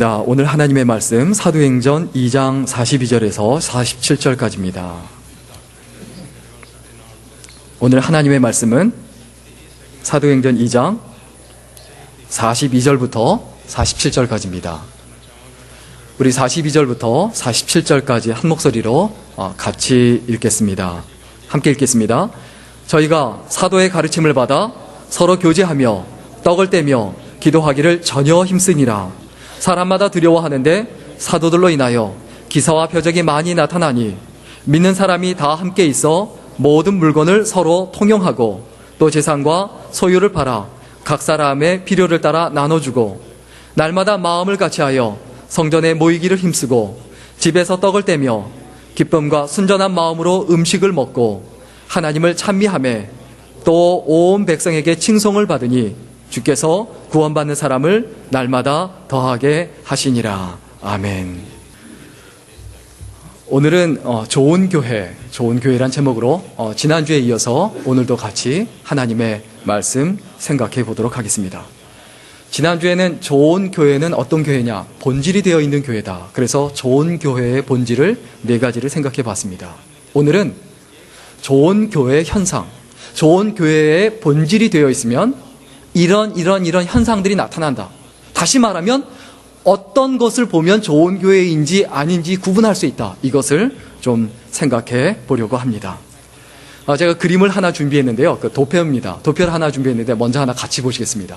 오늘 하나님의 말씀 사도행전 2장 42절에서 47절까지입니다. 오늘 하나님의 말씀은 사도행전 2장 42절부터 47절까지입니다. 우리 42절부터 47절까지 한 목소리로 같이 읽겠습니다. 함께 읽겠습니다. 저희가 사도의 가르침을 받아 서로 교제하며 떡을 떼며 기도하기를 전혀 힘쓰니라. 사람마다 두려워하는데 사도들로 인하여 기사와 표적이 많이 나타나니 믿는 사람이 다 함께 있어 모든 물건을 서로 통용하고 또 재산과 소유를 팔아 각 사람의 필요를 따라 나눠주고 날마다 마음을 같이하여 성전에 모이기를 힘쓰고 집에서 떡을 떼며 기쁨과 순전한 마음으로 음식을 먹고 하나님을 찬미하며 또 온 백성에게 칭송을 받으니 주께서 구원받는 사람을 날마다 더하게 하시니라. 아멘. 오늘은 좋은 교회란 제목으로 지난주에 이어서 오늘도 같이 하나님의 말씀 생각해 보도록 하겠습니다. 지난주에는 좋은 교회는 어떤 교회냐? 본질이 되어 있는 교회다. 그래서 좋은 교회의 본질을 4가지를 생각해 봤습니다. 오늘은 좋은 교회의 현상, 좋은 교회의 본질이 되어 있으면 이런 현상들이 나타난다. 다시 말하면 어떤 것을 보면 좋은 교회인지 아닌지 구분할 수 있다. 이것을 좀 생각해 보려고 합니다. 제가 그림을 하나 준비했는데요. 도표입니다. 도표를 하나 준비했는데 먼저 하나 같이 보시겠습니다.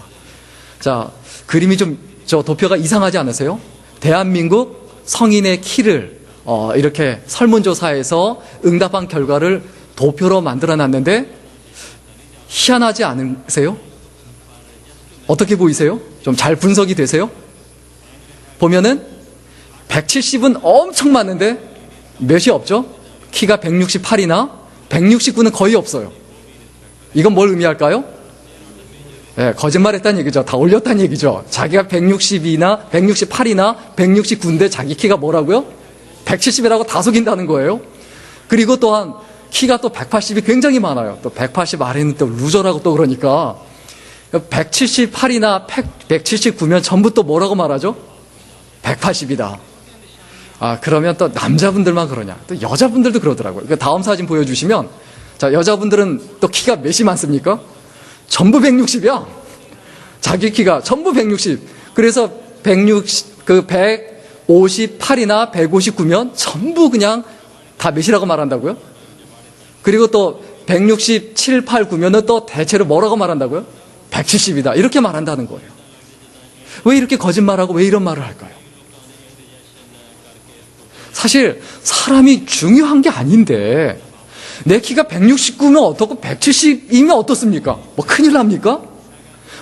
자, 그림이 저 도표가 이상하지 않으세요? 대한민국 성인의 키를 이렇게 설문조사에서 응답한 결과를 도표로 만들어 놨는데 희한하지 않으세요? 어떻게 보이세요? 좀 잘 분석이 되세요? 보면은 170은 엄청 많은데 몇이 없죠? 키가 168이나 169는 거의 없어요. 이건 뭘 의미할까요? 네, 거짓말했다는 얘기죠. 다 올렸다는 얘기죠. 자기가 160이나 168이나 169인데 자기 키가 뭐라고요? 170이라고 다 속인다는 거예요. 그리고 또한 키가 또 180이 굉장히 많아요. 또 180 아래는 또 루저라고 또 그러니까 178이나 179면 전부 또 뭐라고 말하죠? 180이다. 그러면 또 남자분들만 그러냐? 또 여자분들도 그러더라고요. 그러니까 다음 사진 보여주시면, 자, 여자분들은 또 키가 몇이 많습니까? 전부 160이야. 자기 키가 전부 160. 그래서 158이나 159면 전부 그냥 다 몇이라고 말한다고요? 그리고 또 167, 8, 9면은 또 대체로 뭐라고 말한다고요? 170이다. 이렇게 말한다는 거예요. 왜 이렇게 거짓말하고 왜 이런 말을 할까요? 사실 사람이 중요한 게 아닌데 내 키가 169면 어떻고 170이면 어떻습니까? 뭐 큰일 납니까?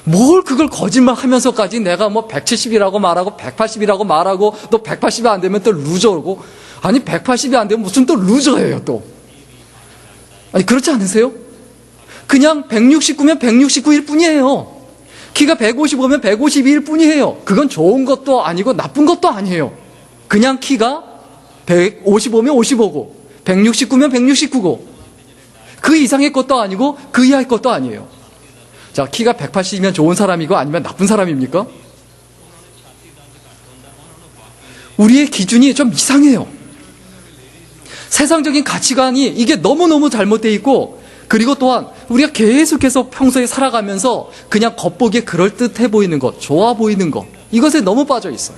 뭘 그걸 거짓말하면서까지 내가 뭐 170이라고 말하고 180이라고 말하고 또 180이 안 되면 또 루저고, 아니 180이 안 되면 무슨 또 루저예요 또. 아니 그렇지 않으세요? 그냥 169면 169일 뿐이에요. 키가 155면 152일 뿐이에요. 그건 좋은 것도 아니고 나쁜 것도 아니에요. 그냥 키가 155면 55고 169면 169고 그 이상의 것도 아니고 그 이하의 것도 아니에요. 자, 키가 180이면 좋은 사람이고 아니면 나쁜 사람입니까? 우리의 기준이 좀 이상해요. 세상적인 가치관이 이게 너무너무 잘못되어 있고, 그리고 또한 우리가 계속해서 평소에 살아가면서 그냥 겉보기에 그럴듯해 보이는 것, 좋아 보이는 것, 이것에 너무 빠져 있어요.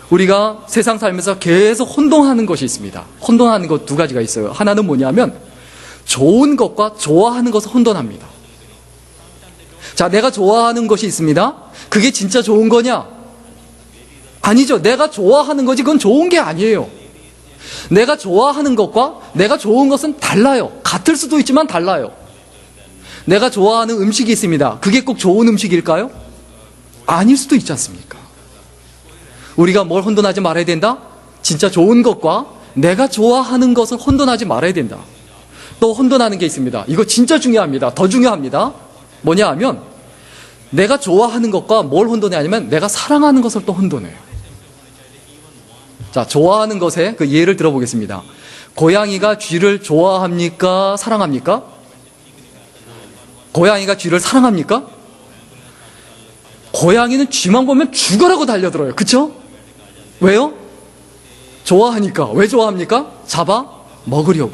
우리가 세상 살면서 계속 혼동하는 것이 있습니다. 혼동하는 것 2가지가 있어요. 하나는 뭐냐면 좋은 것과 좋아하는 것을 혼돈합니다. 자, 내가 좋아하는 것이 있습니다. 그게 진짜 좋은 거냐? 아니죠. 내가 좋아하는 거지 그건 좋은 게 아니에요. 내가 좋아하는 것과 내가 좋은 것은 달라요. 같을 수도 있지만 달라요. 내가 좋아하는 음식이 있습니다. 그게 꼭 좋은 음식일까요? 아닐 수도 있지 않습니까? 우리가 뭘 혼돈하지 말아야 된다? 진짜 좋은 것과 내가 좋아하는 것을 혼돈하지 말아야 된다. 또 혼돈하는 게 있습니다. 이거 진짜 중요합니다. 더 중요합니다. 뭐냐 하면 내가 좋아하는 것과 뭘 혼돈해 하냐면 내가 사랑하는 것을 또 혼돈해요. 자, 좋아하는 것에 그 예를 들어보겠습니다. 고양이가 쥐를 좋아합니까? 사랑합니까? 고양이가 쥐를 사랑합니까? 고양이는 쥐만 보면 죽어라고 달려들어요. 그쵸? 왜요? 좋아하니까. 왜 좋아합니까? 잡아 먹으려고.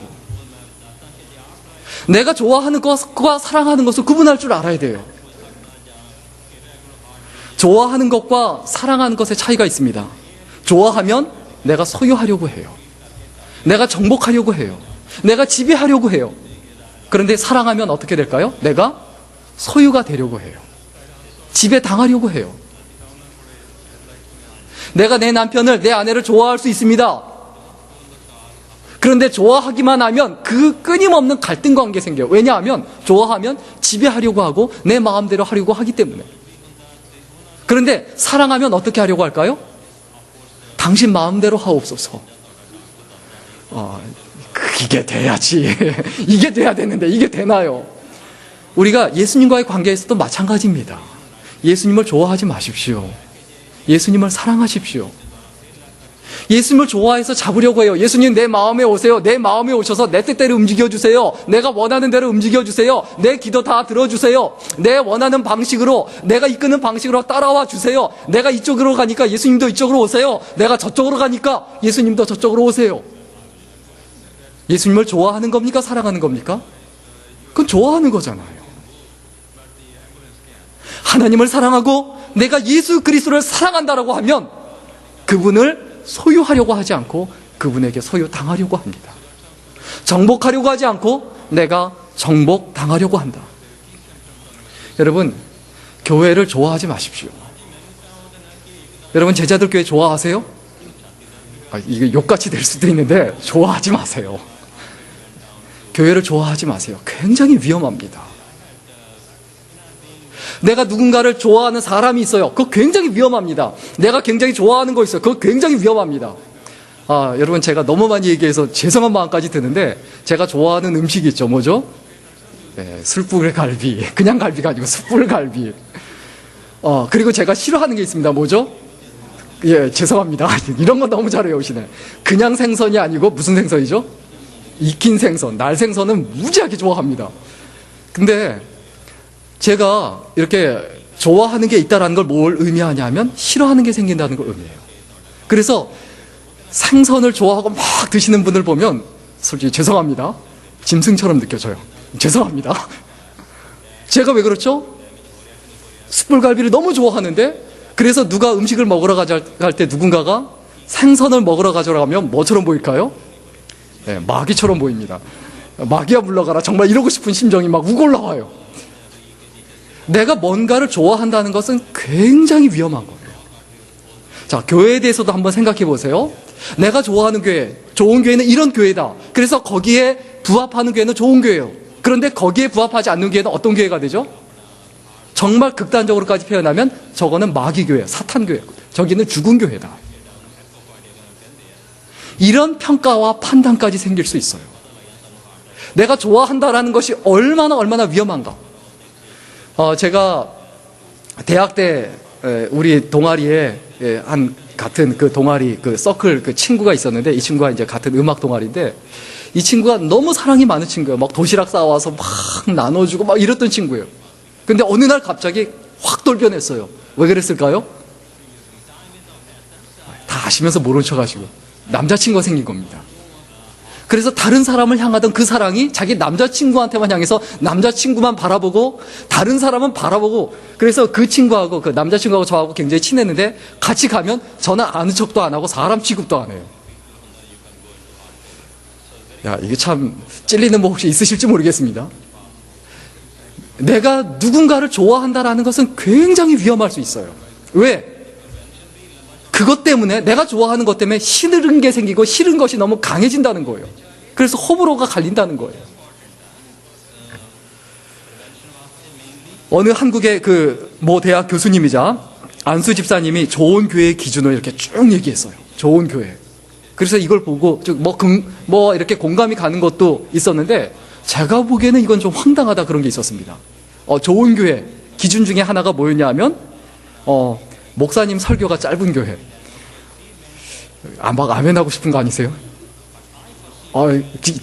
내가 좋아하는 것과 사랑하는 것을 구분할 줄 알아야 돼요. 좋아하는 것과 사랑하는 것의 차이가 있습니다. 좋아하면 내가 소유하려고 해요. 내가 정복하려고 해요. 내가 지배하려고 해요. 그런데 사랑하면 어떻게 될까요? 내가 소유가 되려고 해요. 지배당하려고 해요. 내가 내 남편을, 내 아내를 좋아할 수 있습니다. 그런데 좋아하기만 하면 그 끊임없는 갈등 관계 생겨요. 왜냐하면 좋아하면 지배하려고 하고 내 마음대로 하려고 하기 때문에. 그런데 사랑하면 어떻게 하려고 할까요? 당신 마음대로 하옵소서. 이게 돼야지. 이게 돼야 되는데 이게 되나요? 우리가 예수님과의 관계에서도 마찬가지입니다. 예수님을 좋아하지 마십시오. 예수님을 사랑하십시오. 예수님을 좋아해서 잡으려고 해요. 예수님 내 마음에 오세요. 내 마음에 오셔서 내 뜻대로 움직여주세요. 내가 원하는 대로 움직여주세요. 내 기도 다 들어주세요. 내 원하는 방식으로, 내가 이끄는 방식으로 따라와 주세요. 내가 이쪽으로 가니까 예수님도 이쪽으로 오세요. 내가 저쪽으로 가니까 예수님도 저쪽으로 오세요. 예수님을 좋아하는 겁니까? 사랑하는 겁니까? 그건 좋아하는 거잖아요. 하나님을 사랑하고 내가 예수 그리스도를 사랑한다라고 하면 그분을 소유하려고 하지 않고 그분에게 소유당하려고 합니다. 정복하려고 하지 않고 내가 정복당하려고 한다. 여러분, 교회를 좋아하지 마십시오. 여러분, 제자들 교회 좋아하세요? 이게 욕같이 될 수도 있는데 좋아하지 마세요. 교회를 좋아하지 마세요. 굉장히 위험합니다. 내가 누군가를 좋아하는 사람이 있어요. 그거 굉장히 위험합니다. 내가 굉장히 좋아하는 거 있어요. 그거 굉장히 위험합니다. 여러분, 제가 너무 많이 얘기해서 죄송한 마음까지 드는데 제가 좋아하는 음식이 있죠. 뭐죠? 네, 숯불갈비. 그냥 갈비가 아니고 숯불갈비. 그리고 제가 싫어하는 게 있습니다. 뭐죠? 예, 죄송합니다. 이런 거 너무 잘 외우시네. 그냥 생선이 아니고 무슨 생선이죠? 익힌 생선. 날 생선은 무지하게 좋아합니다. 근데 제가 이렇게 좋아하는 게 있다는 걸 뭘 의미하냐면 싫어하는 게 생긴다는 걸 의미해요. 그래서 생선을 좋아하고 막 드시는 분을 보면 솔직히 죄송합니다. 짐승처럼 느껴져요. 죄송합니다. 제가 왜 그렇죠? 숯불갈비를 너무 좋아하는데 그래서 누가 음식을 먹으러 갈 때 누군가가 생선을 먹으러 가져가면 뭐처럼 보일까요? 네, 마귀처럼 보입니다. 마귀야 물러가라. 정말 이러고 싶은 심정이 막 우골라와요. 내가 뭔가를 좋아한다는 것은 굉장히 위험한 거예요. 자, 교회에 대해서도 한번 생각해 보세요. 내가 좋아하는 교회, 좋은 교회는 이런 교회다. 그래서 거기에 부합하는 교회는 좋은 교회예요. 그런데 거기에 부합하지 않는 교회는 어떤 교회가 되죠? 정말 극단적으로까지 표현하면 저거는 마귀교회, 사탄교회. 저기는 죽은 교회다. 이런 평가와 판단까지 생길 수 있어요. 내가 좋아한다라는 것이 얼마나 위험한가. 제가 대학 때 우리 동아리에 같은 그 동아리 그 서클 그 친구가 있었는데 이 친구가 이제 같은 음악 동아리인데 이 친구가 너무 사랑이 많은 친구예요. 막 도시락 싸와서 막 나눠주고 막 이랬던 친구예요. 근데 어느 날 갑자기 확 돌변했어요. 왜 그랬을까요? 다 아시면서 모른 척 하시고 남자친구가 생긴 겁니다. 그래서 다른 사람을 향하던 그 사랑이 자기 남자친구한테만 향해서 남자친구만 바라보고 다른 사람은 바라보고 그래서 그 친구하고 그 남자친구하고 저하고 굉장히 친했는데 같이 가면 저는 아는 척도 안 하고 사람 취급도 안 해요. 야, 이게 참 찔리는 뭐 혹시 있으실지 모르겠습니다. 내가 누군가를 좋아한다라는 것은 굉장히 위험할 수 있어요. 왜? 그것 때문에 내가 좋아하는 것 때문에 싫은 게 생기고 싫은 것이 너무 강해진다는 거예요. 그래서 호불호가 갈린다는 거예요. 어느 한국의 그 모 대학 교수님이자 안수 집사님이 좋은 교회의 기준을 이렇게 쭉 얘기했어요. 좋은 교회. 그래서 이걸 보고 뭐 이렇게 공감이 가는 것도 있었는데 제가 보기에는 이건 좀 황당하다 그런 게 있었습니다. 좋은 교회 기준 중에 하나가 뭐였냐 하면 목사님 설교가 짧은 교회. 막 아멘하고 싶은 거 아니세요?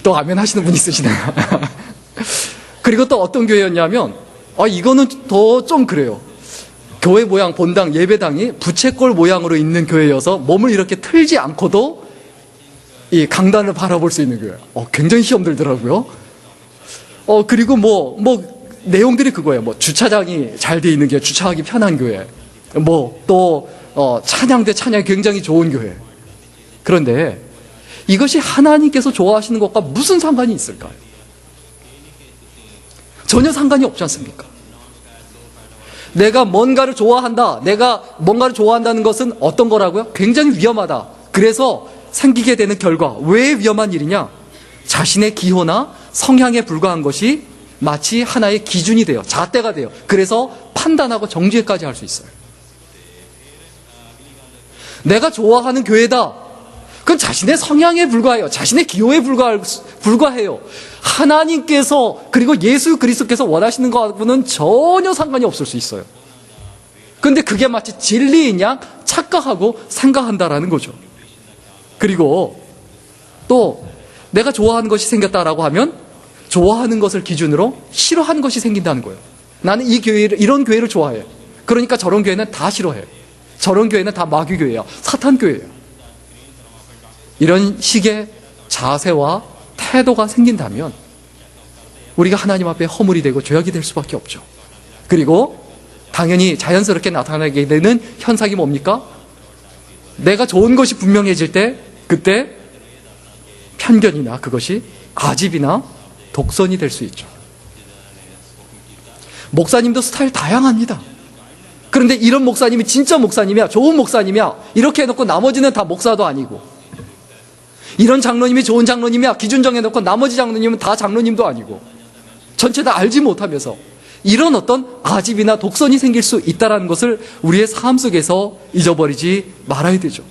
또 아멘 하시는 분 있으시네요. 그리고 또 어떤 교회였냐면 이거는 더 좀 그래요. 교회 모양 본당 예배당이 부채꼴 모양으로 있는 교회여서 몸을 이렇게 틀지 않고도 이 강단을 바라볼 수 있는 교회. 굉장히 시험 들더라고요. 그리고 내용들이 그거예요. 주차장이 잘 돼 있는 교회, 주차하기 편한 교회. 찬양대 찬양이 굉장히 좋은 교회. 그런데 이것이 하나님께서 좋아하시는 것과 무슨 상관이 있을까요? 전혀 상관이 없지 않습니까? 내가 뭔가를 좋아한다. 내가 뭔가를 좋아한다는 것은 어떤 거라고요? 굉장히 위험하다. 그래서 생기게 되는 결과. 왜 위험한 일이냐? 자신의 기호나 성향에 불과한 것이 마치 하나의 기준이 돼요. 잣대가 돼요. 그래서 판단하고 정죄까지 할 수 있어요. 내가 좋아하는 교회다. 그건 자신의 성향에 불과해요. 자신의 기호에 불과해요. 하나님께서 그리고 예수 그리스도께서 원하시는 것하고는 전혀 상관이 없을 수 있어요. 그런데 그게 마치 진리인 양 착각하고 생각한다라는 거죠. 그리고 또 내가 좋아하는 것이 생겼다라고 하면 좋아하는 것을 기준으로 싫어하는 것이 생긴다는 거예요. 나는 이런 교회를 좋아해. 그러니까 저런 교회는 다 싫어해. 저런 교회는 다 마귀교회야. 사탄교회야. 이런 식의 자세와 태도가 생긴다면 우리가 하나님 앞에 허물이 되고 죄악이 될 수밖에 없죠. 그리고 당연히 자연스럽게 나타나게 되는 현상이 뭡니까? 내가 좋은 것이 분명해질 때 그때 편견이나 그것이 아집이나 독선이 될 수 있죠. 목사님도 스타일 다양합니다. 그런데 이런 목사님이 진짜 목사님이야, 좋은 목사님이야 이렇게 해놓고 나머지는 다 목사도 아니고, 이런 장로님이 좋은 장로님이야 기준 정해놓고 나머지 장로님은 다 장로님도 아니고, 전체 다 알지 못하면서 이런 어떤 아집이나 독선이 생길 수 있다는 것을 우리의 삶 속에서 잊어버리지 말아야 되죠.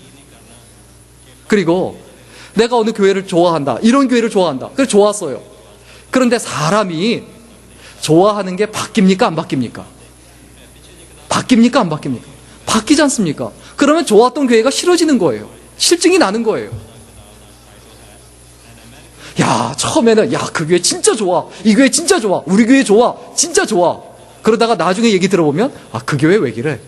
그리고 내가 어느 교회를 좋아한다, 이런 교회를 좋아한다, 그래 좋았어요. 그런데 사람이 좋아하는 게 바뀝니까 안 바뀝니까? 바뀝니까 안 바뀝니까? 바뀌지 않습니까? 그러면 좋았던 교회가 싫어지는 거예요. 실증이 나는 거예요. 야, 처음에는 그 교회 진짜 좋아, 이 교회 진짜 좋아, 우리 교회 좋아, 진짜 좋아. 그러다가 나중에 얘기 들어보면 그 교회 왜 이래?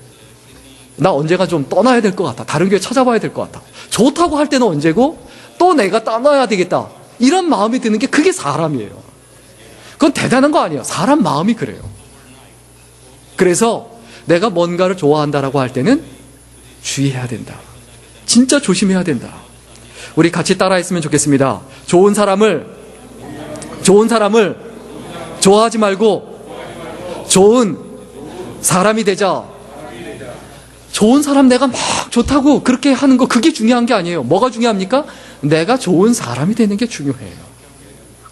나 언제가 좀 떠나야 될 것 같아. 다른 교회 찾아봐야 될 것 같아. 좋다고 할 때는 언제고 또 내가 떠나야 되겠다, 이런 마음이 드는 게 그게 사람이에요. 그건 대단한 거 아니에요. 사람 마음이 그래요. 그래서 내가 뭔가를 좋아한다라고 할 때는 주의해야 된다. 진짜 조심해야 된다. 우리 같이 따라했으면 좋겠습니다. 좋은 사람을 좋아하지 말고 좋은 사람이 되자. 좋은 사람 내가 막 좋다고 그렇게 하는 거, 그게 중요한 게 아니에요. 뭐가 중요합니까? 내가 좋은 사람이 되는 게 중요해요.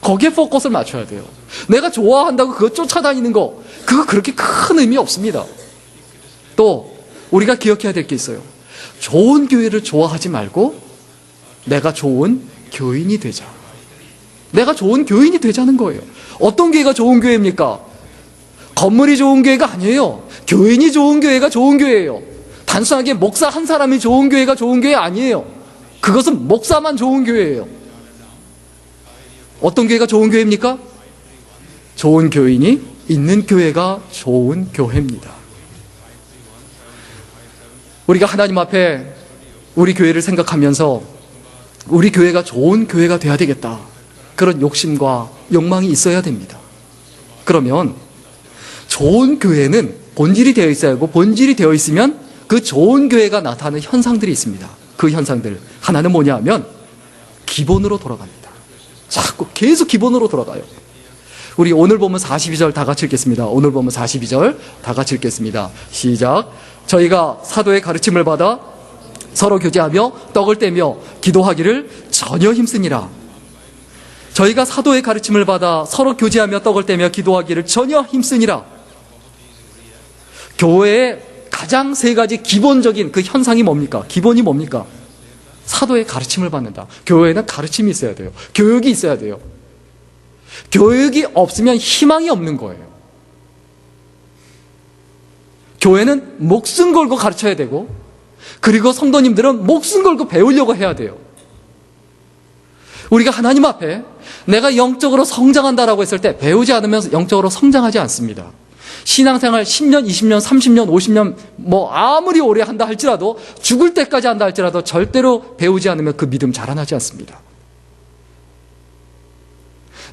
거기에 포커스를 맞춰야 돼요. 내가 좋아한다고 그거 쫓아다니는 거, 그거 그렇게 큰 의미 없습니다. 또 우리가 기억해야 될 게 있어요. 좋은 교회를 좋아하지 말고 내가 좋은 교인이 되자. 내가 좋은 교인이 되자는 거예요. 어떤 교회가 좋은 교회입니까? 건물이 좋은 교회가 아니에요. 교인이 좋은 교회가 좋은 교회예요. 단순하게 목사 한 사람이 좋은 교회가 좋은 교회 아니에요. 그것은 목사만 좋은 교회예요. 어떤 교회가 좋은 교회입니까? 좋은 교인이 있는 교회가 좋은 교회입니다. 우리가 하나님 앞에 우리 교회를 생각하면서 우리 교회가 좋은 교회가 돼야 되겠다, 그런 욕심과 욕망이 있어야 됩니다. 그러면 좋은 교회는 본질이 되어 있어야 하고, 본질이 되어 있으면 그 좋은 교회가 나타나는 현상들이 있습니다. 그 현상들 하나는 뭐냐 하면 기본으로 돌아갑니다. 자꾸 계속 기본으로 돌아가요. 우리 오늘 보면 42절 다 같이 읽겠습니다. 오늘 보면 42절 다 같이 읽겠습니다. 시작. 저희가 사도의 가르침을 받아 서로 교제하며 떡을 떼며 기도하기를 전혀 힘쓰니라. 저희가 사도의 가르침을 받아 서로 교제하며 떡을 떼며 기도하기를 전혀 힘쓰니라. 교회의 가장 세 가지 기본적인 그 현상이 뭡니까? 기본이 뭡니까? 사도의 가르침을 받는다. 교회에는 가르침이 있어야 돼요. 교육이 있어야 돼요. 교육이 없으면 희망이 없는 거예요. 교회는 목숨 걸고 가르쳐야 되고, 그리고 성도님들은 목숨 걸고 배우려고 해야 돼요. 우리가 하나님 앞에 내가 영적으로 성장한다라고 했을 때 배우지 않으면 영적으로 성장하지 않습니다. 신앙생활 10년, 20년, 30년, 50년 뭐 아무리 오래 한다 할지라도 죽을 때까지 한다 할지라도 절대로 배우지 않으면 그 믿음 자라나지 않습니다.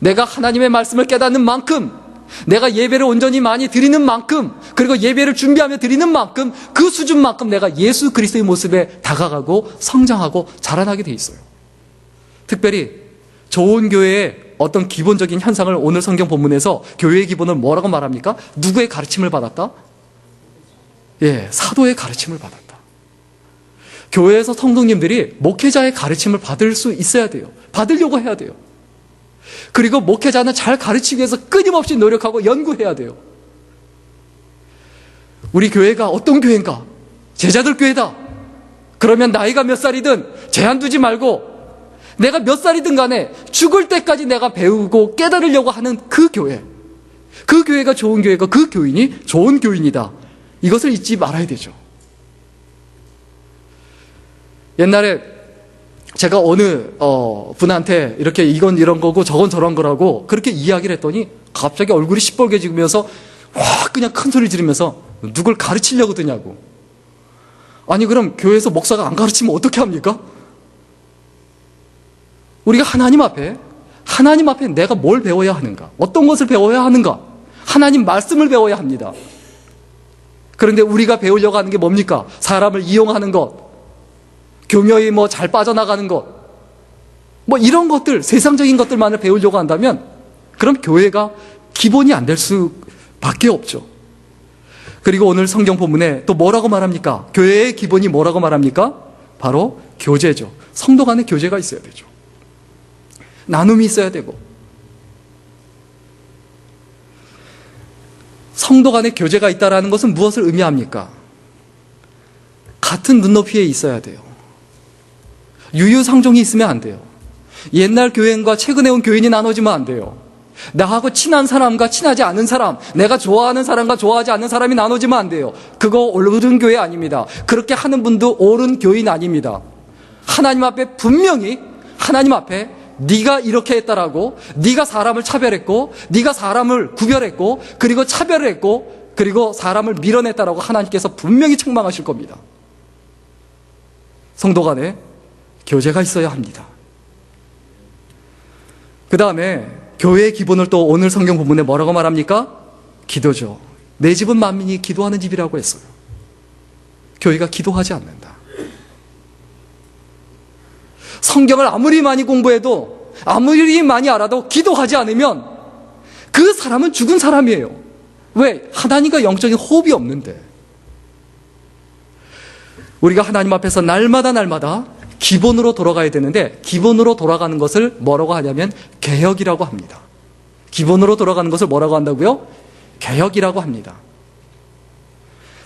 내가 하나님의 말씀을 깨닫는 만큼, 내가 예배를 온전히 많이 드리는 만큼, 그리고 예배를 준비하며 드리는 만큼 그 수준만큼 내가 예수 그리스도의 모습에 다가가고 성장하고 자라나게 돼 있어요. 특별히 좋은 교회의 어떤 기본적인 현상을 오늘 성경 본문에서 교회의 기본을 뭐라고 말합니까? 누구의 가르침을 받았다? 예, 사도의 가르침을 받았다. 교회에서 성도님들이 목회자의 가르침을 받을 수 있어야 돼요. 받으려고 해야 돼요. 그리고 목회자는 잘 가르치기 위해서 끊임없이 노력하고 연구해야 돼요. 우리 교회가 어떤 교회인가? 제자들 교회다. 그러면 나이가 몇 살이든 제한 두지 말고 내가 몇 살이든 간에 죽을 때까지 내가 배우고 깨달으려고 하는 그 교회. 그 교회가 좋은 교회고 그 교인이 좋은 교인이다. 이것을 잊지 말아야 되죠. 옛날에 제가 어느 분한테 이렇게 이건 이런 거고 저건 저런 거라고 그렇게 이야기를 했더니 갑자기 얼굴이 시뻘개지면서 와 그냥 큰 소리 지르면서 누굴 가르치려고 드냐고. 아니 그럼 교회에서 목사가 안 가르치면 어떻게 합니까? 우리가 하나님 앞에 내가 뭘 배워야 하는가? 어떤 것을 배워야 하는가? 하나님 말씀을 배워야 합니다. 그런데 우리가 배우려고 하는 게 뭡니까? 사람을 이용하는 것, 교묘히 뭐 잘 빠져나가는 것, 뭐 이런 것들, 세상적인 것들만을 배우려고 한다면 그럼 교회가 기본이 안 될 수밖에 없죠. 그리고 오늘 성경 본문에 또 뭐라고 말합니까? 교회의 기본이 뭐라고 말합니까? 바로 교제죠. 성도 간의 교제가 있어야 되죠. 나눔이 있어야 되고 성도 간의 교제가 있다는 것은 무엇을 의미합니까? 같은 눈높이에 있어야 돼요. 유유상종이 있으면 안 돼요. 옛날 교인과 최근에 온 교인이 나눠지면 안 돼요. 나하고 친한 사람과 친하지 않은 사람, 내가 좋아하는 사람과 좋아하지 않는 사람이 나눠지면 안 돼요. 그거 옳은 교회 아닙니다. 그렇게 하는 분도 옳은 교인 아닙니다. 하나님 앞에 분명히 하나님 앞에 네가 이렇게 했다라고, 네가 사람을 차별했고, 네가 사람을 구별했고, 그리고 차별을 했고, 그리고 사람을 밀어냈다라고 하나님께서 분명히 책망하실 겁니다. 성도 간에 교제가 있어야 합니다. 그 다음에 교회의 기본을 또 오늘 성경 본문에 뭐라고 말합니까? 기도죠. 내 집은 만민이 기도하는 집이라고 했어요. 교회가 기도하지 않는다. 성경을 아무리 많이 공부해도 아무리 많이 알아도 기도하지 않으면 그 사람은 죽은 사람이에요. 왜? 하나님과 영적인 호흡이 없는데. 우리가 하나님 앞에서 날마다 기본으로 돌아가야 되는데 기본으로 돌아가는 것을 뭐라고 하냐면 개혁이라고 합니다. 기본으로 돌아가는 것을 뭐라고 한다고요? 개혁이라고 합니다.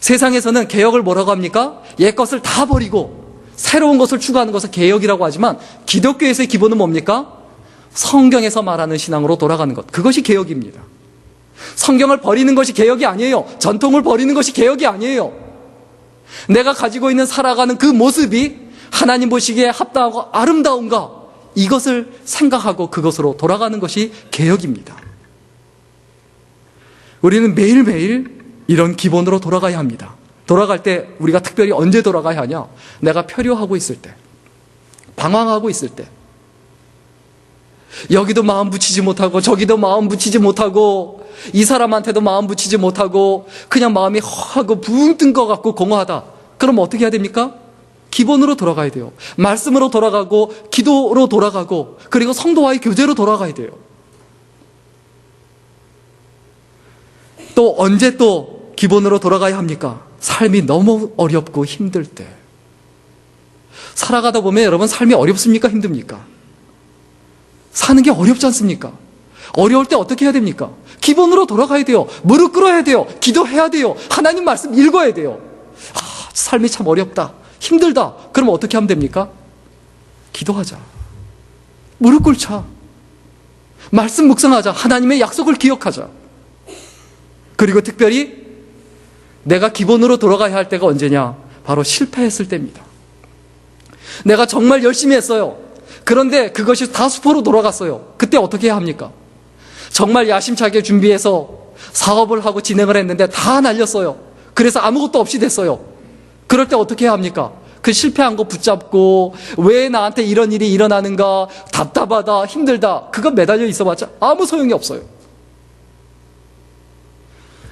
세상에서는 개혁을 뭐라고 합니까? 옛 것을 다 버리고 새로운 것을 추구하는 것을 개혁이라고 하지만 기독교에서의 기본은 뭡니까? 성경에서 말하는 신앙으로 돌아가는 것. 그것이 개혁입니다. 성경을 버리는 것이 개혁이 아니에요. 전통을 버리는 것이 개혁이 아니에요. 내가 가지고 있는 살아가는 그 모습이 하나님 보시기에 합당하고 아름다운가? 이것을 생각하고 그것으로 돌아가는 것이 개혁입니다. 우리는 매일매일 이런 기본으로 돌아가야 합니다. 돌아갈 때 우리가 특별히 언제 돌아가야 하냐? 내가 표류하고 있을 때, 방황하고 있을 때, 여기도 마음 붙이지 못하고 저기도 마음 붙이지 못하고 이 사람한테도 마음 붙이지 못하고 그냥 마음이 허하고 붕 뜬 것 같고 공허하다. 그럼 어떻게 해야 됩니까? 기본으로 돌아가야 돼요. 말씀으로 돌아가고 기도로 돌아가고 그리고 성도와의 교제로 돌아가야 돼요. 또 언제 또 기본으로 돌아가야 합니까? 삶이 너무 어렵고 힘들 때. 살아가다 보면 여러분 삶이 어렵습니까? 힘듭니까? 사는 게 어렵지 않습니까? 어려울 때 어떻게 해야 됩니까? 기본으로 돌아가야 돼요. 무릎 꿇어야 돼요. 기도해야 돼요. 하나님 말씀 읽어야 돼요. 삶이 참 어렵다. 힘들다. 그럼 어떻게 하면 됩니까? 기도하자. 무릎 꿇자. 말씀 묵상하자. 하나님의 약속을 기억하자. 그리고 특별히 내가 기본으로 돌아가야 할 때가 언제냐? 바로 실패했을 때입니다. 내가 정말 열심히 했어요. 그런데 그것이 다 수포로 돌아갔어요. 그때 어떻게 해야 합니까? 정말 야심차게 준비해서 사업을 하고 진행을 했는데 다 날렸어요. 그래서 아무것도 없이 됐어요. 그럴 때 어떻게 해야 합니까? 그 실패한 거 붙잡고 왜 나한테 이런 일이 일어나는가, 답답하다, 힘들다, 그거 매달려 있어봤자 아무 소용이 없어요.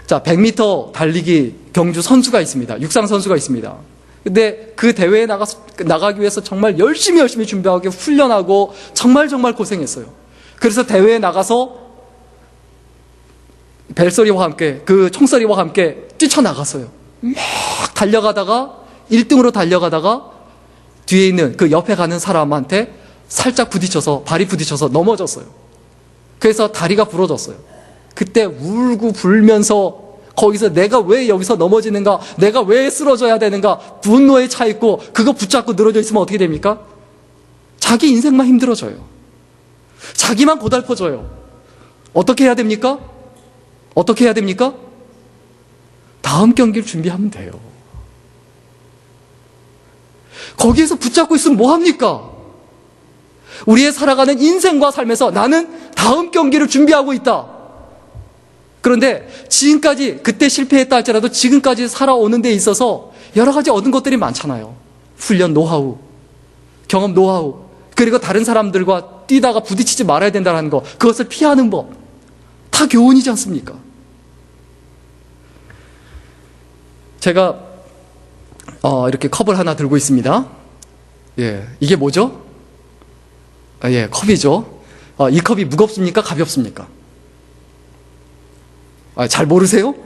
자, 100m 달리기 경주 선수가 있습니다. 육상 선수가 있습니다. 근데 그 대회에 나가기 위해서 정말 열심히 준비하고 훈련하고 정말 고생했어요. 그래서 대회에 나가서 벨소리와 함께, 그 총소리와 함께 뛰쳐나갔어요. 막 달려가다가 1등으로 달려가다가 뒤에 있는 그 옆에 가는 사람한테 살짝 부딪혀서, 발이 부딪혀서 넘어졌어요. 그래서 다리가 부러졌어요. 그때 울고 불면서 거기서 내가 왜 여기서 넘어지는가, 내가 왜 쓰러져야 되는가, 분노에 차 있고 그거 붙잡고 늘어져 있으면 어떻게 됩니까? 자기 인생만 힘들어져요. 자기만 고달퍼져요. 어떻게 해야 됩니까? 어떻게 해야 됩니까? 다음 경기를 준비하면 돼요. 거기에서 붙잡고 있으면 뭐합니까? 우리의 살아가는 인생과 삶에서 나는 다음 경기를 준비하고 있다. 그런데 지금까지, 그때 실패했다 할지라도 지금까지 살아오는 데 있어서 여러 가지 얻은 것들이 많잖아요. 훈련 노하우, 경험 노하우, 그리고 다른 사람들과 뛰다가 부딪히지 말아야 된다는 것, 그것을 피하는 법, 다 교훈이지 않습니까? 제가 이렇게 컵을 하나 들고 있습니다. 예, 이게 뭐죠? 예, 컵이죠. 이 컵이 무겁습니까? 가볍습니까? 잘 모르세요?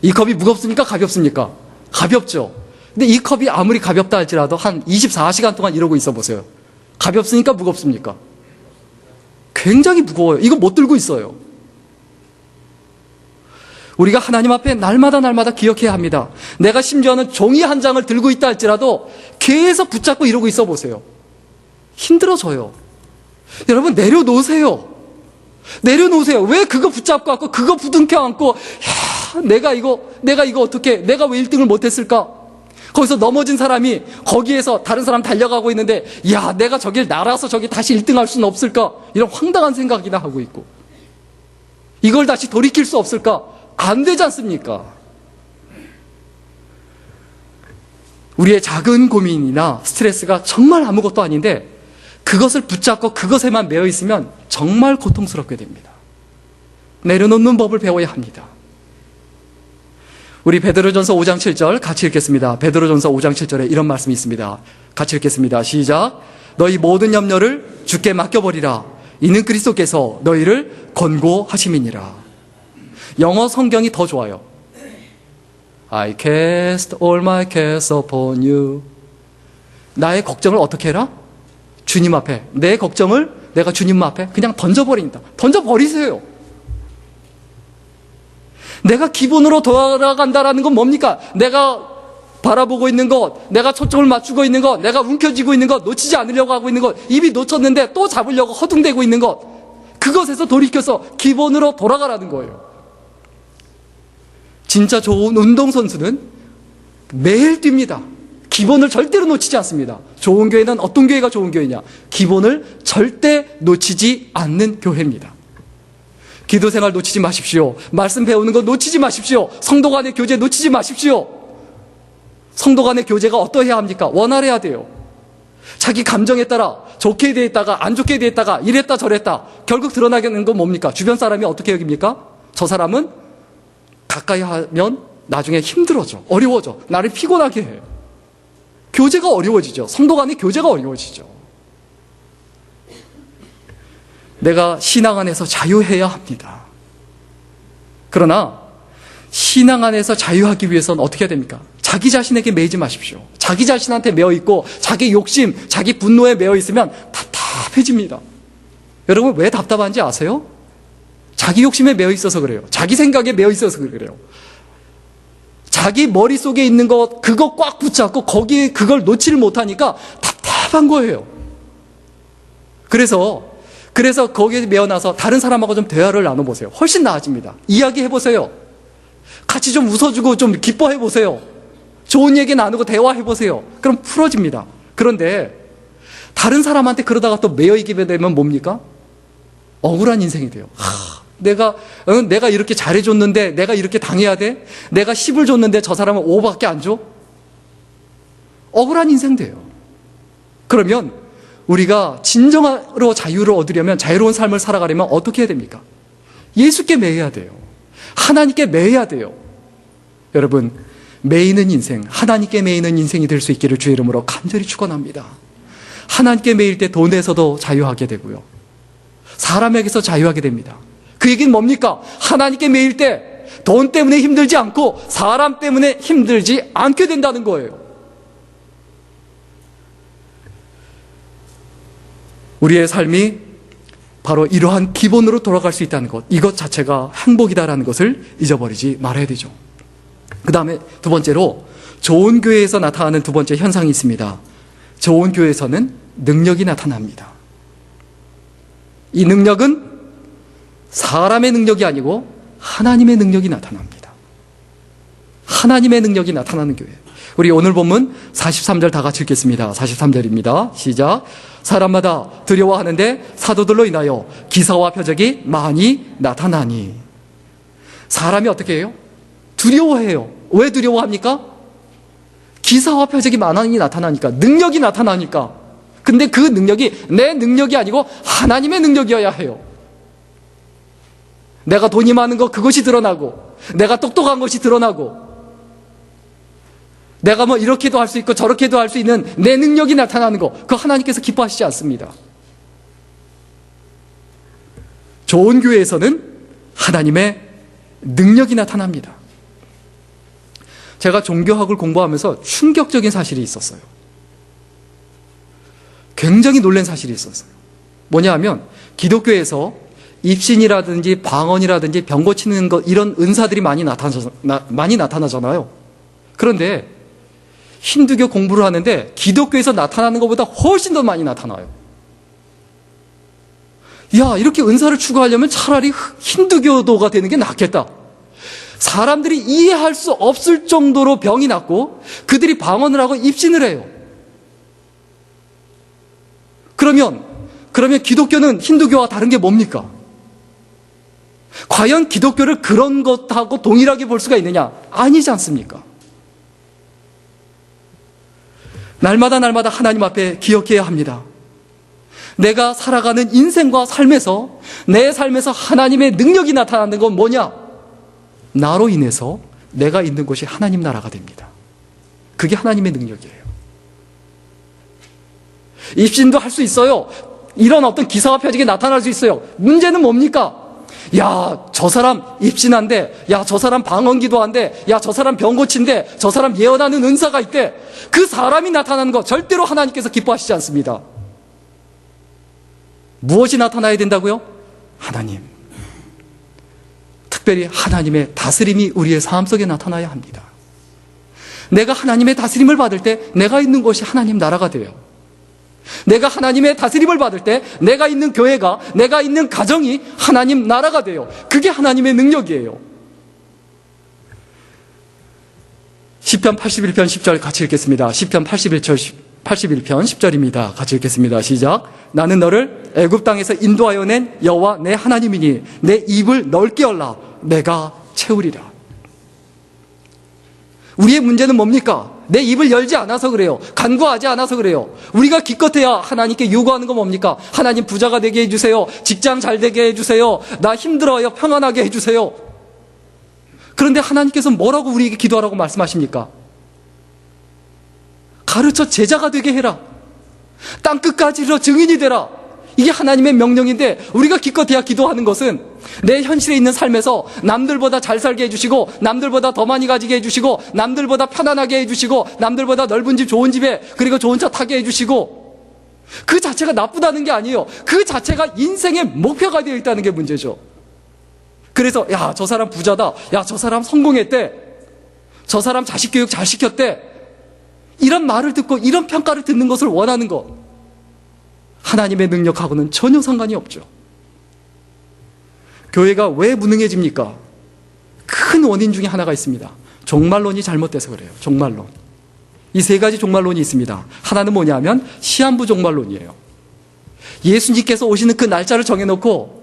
이 컵이 무겁습니까? 가볍습니까? 가볍죠. 근데 이 컵이 아무리 가볍다 할지라도 한 24시간 동안 이러고 있어 보세요. 가볍습니까? 무겁습니까? 굉장히 무거워요. 이거 못 들고 있어요. 우리가 하나님 앞에 날마다 기억해야 합니다. 내가 심지어는 종이 한 장을 들고 있다 할지라도 계속 붙잡고 이러고 있어 보세요. 힘들어져요. 여러분, 내려놓으세요. 내려놓으세요. 왜 그거 붙잡고 갖고 그거 부둥켜 안고, 내가 이거 어떻게, 내가 왜 1등을 못했을까? 거기서 넘어진 사람이 거기에서 다른 사람 달려가고 있는데, 야, 내가 저길 날아서 저기 다시 1등 할 수는 없을까? 이런 황당한 생각이나 하고 있고, 이걸 다시 돌이킬 수 없을까? 안 되지 않습니까? 우리의 작은 고민이나 스트레스가 정말 아무것도 아닌데 그것을 붙잡고 그것에만 매여 있으면 정말 고통스럽게 됩니다. 내려놓는 법을 배워야 합니다. 우리 베드로전서 5장 7절 같이 읽겠습니다. 베드로전서 5장 7절에 이런 말씀이 있습니다. 같이 읽겠습니다. 시작. 너희 모든 염려를 주께 맡겨버리라. 이는 그리스도께서 너희를 권고하심이니라. 영어 성경이 더 좋아요. I cast all my cares upon you. 나의 걱정을 어떻게 해라? 주님 앞에. 내 걱정을 내가 주님 앞에 그냥 던져버린다. 던져버리세요. 내가 기본으로 돌아간다라는 건 뭡니까? 내가 바라보고 있는 것, 내가 초점을 맞추고 있는 것, 내가 움켜쥐고 있는 것, 놓치지 않으려고 하고 있는 것, 입이 놓쳤는데 또 잡으려고 허둥대고 있는 것, 그것에서 돌이켜서 기본으로 돌아가라는 거예요. 진짜 좋은 운동선수는 매일 뜁니다. 기본을 절대로 놓치지 않습니다. 좋은 교회는 어떤 교회가 좋은 교회냐? 기본을 절대 놓치지 않는 교회입니다. 기도 생활 놓치지 마십시오. 말씀 배우는 거 놓치지 마십시오. 성도 간의 교제 놓치지 마십시오. 성도 간의 교제가 어떠해야 합니까? 원활해야 돼요. 자기 감정에 따라 좋게 대했다가 안 좋게 대했다가 이랬다 저랬다. 결국 드러나는 건 뭡니까? 주변 사람이 어떻게 여깁니까? 저 사람은 가까이 하면 나중에 힘들어져, 어려워져, 나를 피곤하게 해요. 교제가 어려워지죠. 성도 간의 교제가 어려워지죠. 내가 신앙 안에서 자유해야 합니다. 그러나 신앙 안에서 자유하기 위해서는 어떻게 해야 됩니까? 자기 자신에게 매이지 마십시오. 자기 자신한테 매어 있고 자기 욕심, 자기 분노에 매어 있으면 답답해집니다. 여러분, 왜 답답한지 아세요? 자기 욕심에 매어 있어서 그래요. 자기 생각에 매어 있어서 그래요. 자기 머릿속에 있는 것, 그거 꽉 붙잡고 거기에 그걸 놓지를 못하니까 답답한 거예요. 그래서 거기에 매어나서 다른 사람하고 좀 대화를 나눠보세요. 훨씬 나아집니다. 이야기해보세요. 같이 좀 웃어주고 좀 기뻐해보세요. 좋은 얘기 나누고 대화해보세요. 그럼 풀어집니다. 그런데 다른 사람한테 그러다가 또 매여있게 되면 뭡니까? 억울한 인생이 돼요. 내가 이렇게 잘해줬는데 내가 이렇게 당해야 돼? 내가 10을 줬는데 저 사람은 5밖에 안 줘? 억울한 인생 돼요. 그러면 우리가 진정으로 자유를 얻으려면, 자유로운 삶을 살아가려면 어떻게 해야 됩니까? 예수께 매여야 돼요. 하나님께 매여야 돼요. 여러분, 매이는 인생, 하나님께 매이는 인생이 될 수 있기를 주의 이름으로 간절히 축원합니다. 하나님께 매일 때 돈에서도 자유하게 되고요, 사람에게서 자유하게 됩니다. 그 얘기는 뭡니까? 하나님께 매일 때 돈 때문에 힘들지 않고 사람 때문에 힘들지 않게 된다는 거예요. 우리의 삶이 바로 이러한 기본으로 돌아갈 수 있다는 것, 이것 자체가 행복이다라는 것을 잊어버리지 말아야 되죠. 그 다음에 두 번째로, 좋은 교회에서 나타나는 두 번째 현상이 있습니다. 좋은 교회에서는 능력이 나타납니다. 이 능력은 사람의 능력이 아니고 하나님의 능력이 나타납니다. 하나님의 능력이 나타나는 교회. 우리 오늘 본문 43절 다 같이 읽겠습니다. 43절입니다. 시작. 사람마다 두려워하는데 사도들로 인하여 기사와 표적이 많이 나타나니. 사람이 어떻게 해요? 두려워해요. 왜 두려워합니까? 기사와 표적이 많이 나타나니까, 능력이 나타나니까. 근데 그 능력이 내 능력이 아니고 하나님의 능력이어야 해요. 내가 돈이 많은 거, 그것이 드러나고, 내가 똑똑한 것이 드러나고, 내가 뭐 이렇게도 할 수 있고 저렇게도 할 수 있는 내 능력이 나타나는 거, 그거 하나님께서 기뻐하시지 않습니다. 좋은 교회에서는 하나님의 능력이 나타납니다. 제가 종교학을 공부하면서 충격적인 사실이 있었어요. 굉장히 놀란 사실이 있었어요. 뭐냐 하면, 기독교에서 입신이라든지 방언이라든지 병 고치는 것, 이런 은사들이 많이 나타나잖아요. 그런데 힌두교 공부를 하는데 기독교에서 나타나는 것보다 훨씬 더 많이 나타나요. 야, 이렇게 은사를 추구하려면 차라리 힌두교도가 되는 게 낫겠다. 사람들이 이해할 수 없을 정도로 병이 났고 그들이 방언을 하고 입신을 해요. 그러면 기독교는 힌두교와 다른 게 뭡니까? 과연 기독교를 그런 것하고 동일하게 볼 수가 있느냐? 아니지 않습니까? 날마다 하나님 앞에 기억해야 합니다. 내가 살아가는 인생과 삶에서, 내 삶에서 하나님의 능력이 나타나는 건 뭐냐? 나로 인해서 내가 있는 곳이 하나님 나라가 됩니다. 그게 하나님의 능력이에요. 입신도 할 수 있어요. 이런 어떤 기사와 표적이 나타날 수 있어요. 문제는 뭡니까? 야, 저 사람 입신한데, 야, 저 사람 방언기도한데, 야, 저 사람 병 고친데, 저 사람 예언하는 은사가 있대. 그 사람이 나타나는 거 절대로 하나님께서 기뻐하시지 않습니다. 무엇이 나타나야 된다고요? 하나님. 특별히 하나님의 다스림이 우리의 삶 속에 나타나야 합니다. 내가 하나님의 다스림을 받을 때 내가 있는 곳이 하나님 나라가 돼요. 내가 하나님의 다스림을 받을 때 내가 있는 교회가, 내가 있는 가정이 하나님 나라가 돼요. 그게 하나님의 능력이에요. 시편 81편 10절 같이 읽겠습니다. 시편 81편 10절입니다. 같이 읽겠습니다. 시작. 나는 너를 애굽 땅에서 인도하여 낸 여호와 내 하나님이니 내 입을 넓게 열라 내가 채우리라. 우리의 문제는 뭡니까? 내 입을 열지 않아서 그래요. 간구하지 않아서 그래요. 우리가 기껏해야 하나님께 요구하는 건 뭡니까? 하나님 부자가 되게 해주세요. 직장 잘 되게 해주세요. 나 힘들어요. 평안하게 해주세요. 그런데 하나님께서 뭐라고 우리에게 기도하라고 말씀하십니까? 가르쳐 제자가 되게 해라. 땅끝까지 이르러 증인이 되라. 이게 하나님의 명령인데, 우리가 기껏해야 기도하는 것은 내 현실에 있는 삶에서 남들보다 잘 살게 해주시고, 남들보다 더 많이 가지게 해주시고, 남들보다 편안하게 해주시고, 남들보다 넓은 집 좋은 집에, 그리고 좋은 차 타게 해주시고, 그 자체가 나쁘다는 게 아니에요. 그 자체가 인생의 목표가 되어 있다는 게 문제죠. 그래서 야, 저 사람 부자다. 야, 저 사람 성공했대. 저 사람 자식 교육 잘 시켰대. 이런 말을 듣고 이런 평가를 듣는 것을 원하는 것, 하나님의 능력하고는 전혀 상관이 없죠. 교회가 왜 무능해집니까? 큰 원인 중에 하나가 있습니다. 종말론이 잘못돼서 그래요. 종말론. 이 세 가지 종말론이 있습니다. 하나는 뭐냐면 시한부 종말론이에요. 예수님께서 오시는 그 날짜를 정해놓고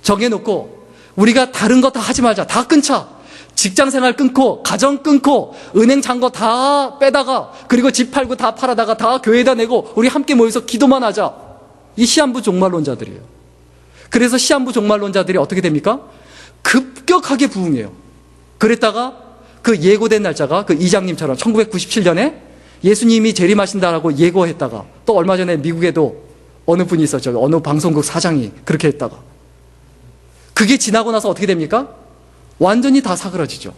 정해놓고 우리가 다른 거 다 하지 말자. 다 끊자. 직장생활 끊고 가정 끊고 은행 잔거 다 빼다가 그리고 집 팔고 다 팔아다가 다 교회에다 내고 우리 함께 모여서 기도만 하자. 이 시한부 종말론자들이에요. 그래서 시한부 종말론자들이 어떻게 됩니까? 급격하게 부흥해요. 그랬다가 그 예고된 날짜가 그 이장님처럼 1997년에 예수님이 재림하신다라고 예고했다가 또 얼마 전에 미국에도 어느 분이 있었죠. 어느 방송국 사장이 그렇게 했다가 그게 지나고 나서 어떻게 됩니까? 완전히 다 사그라지죠.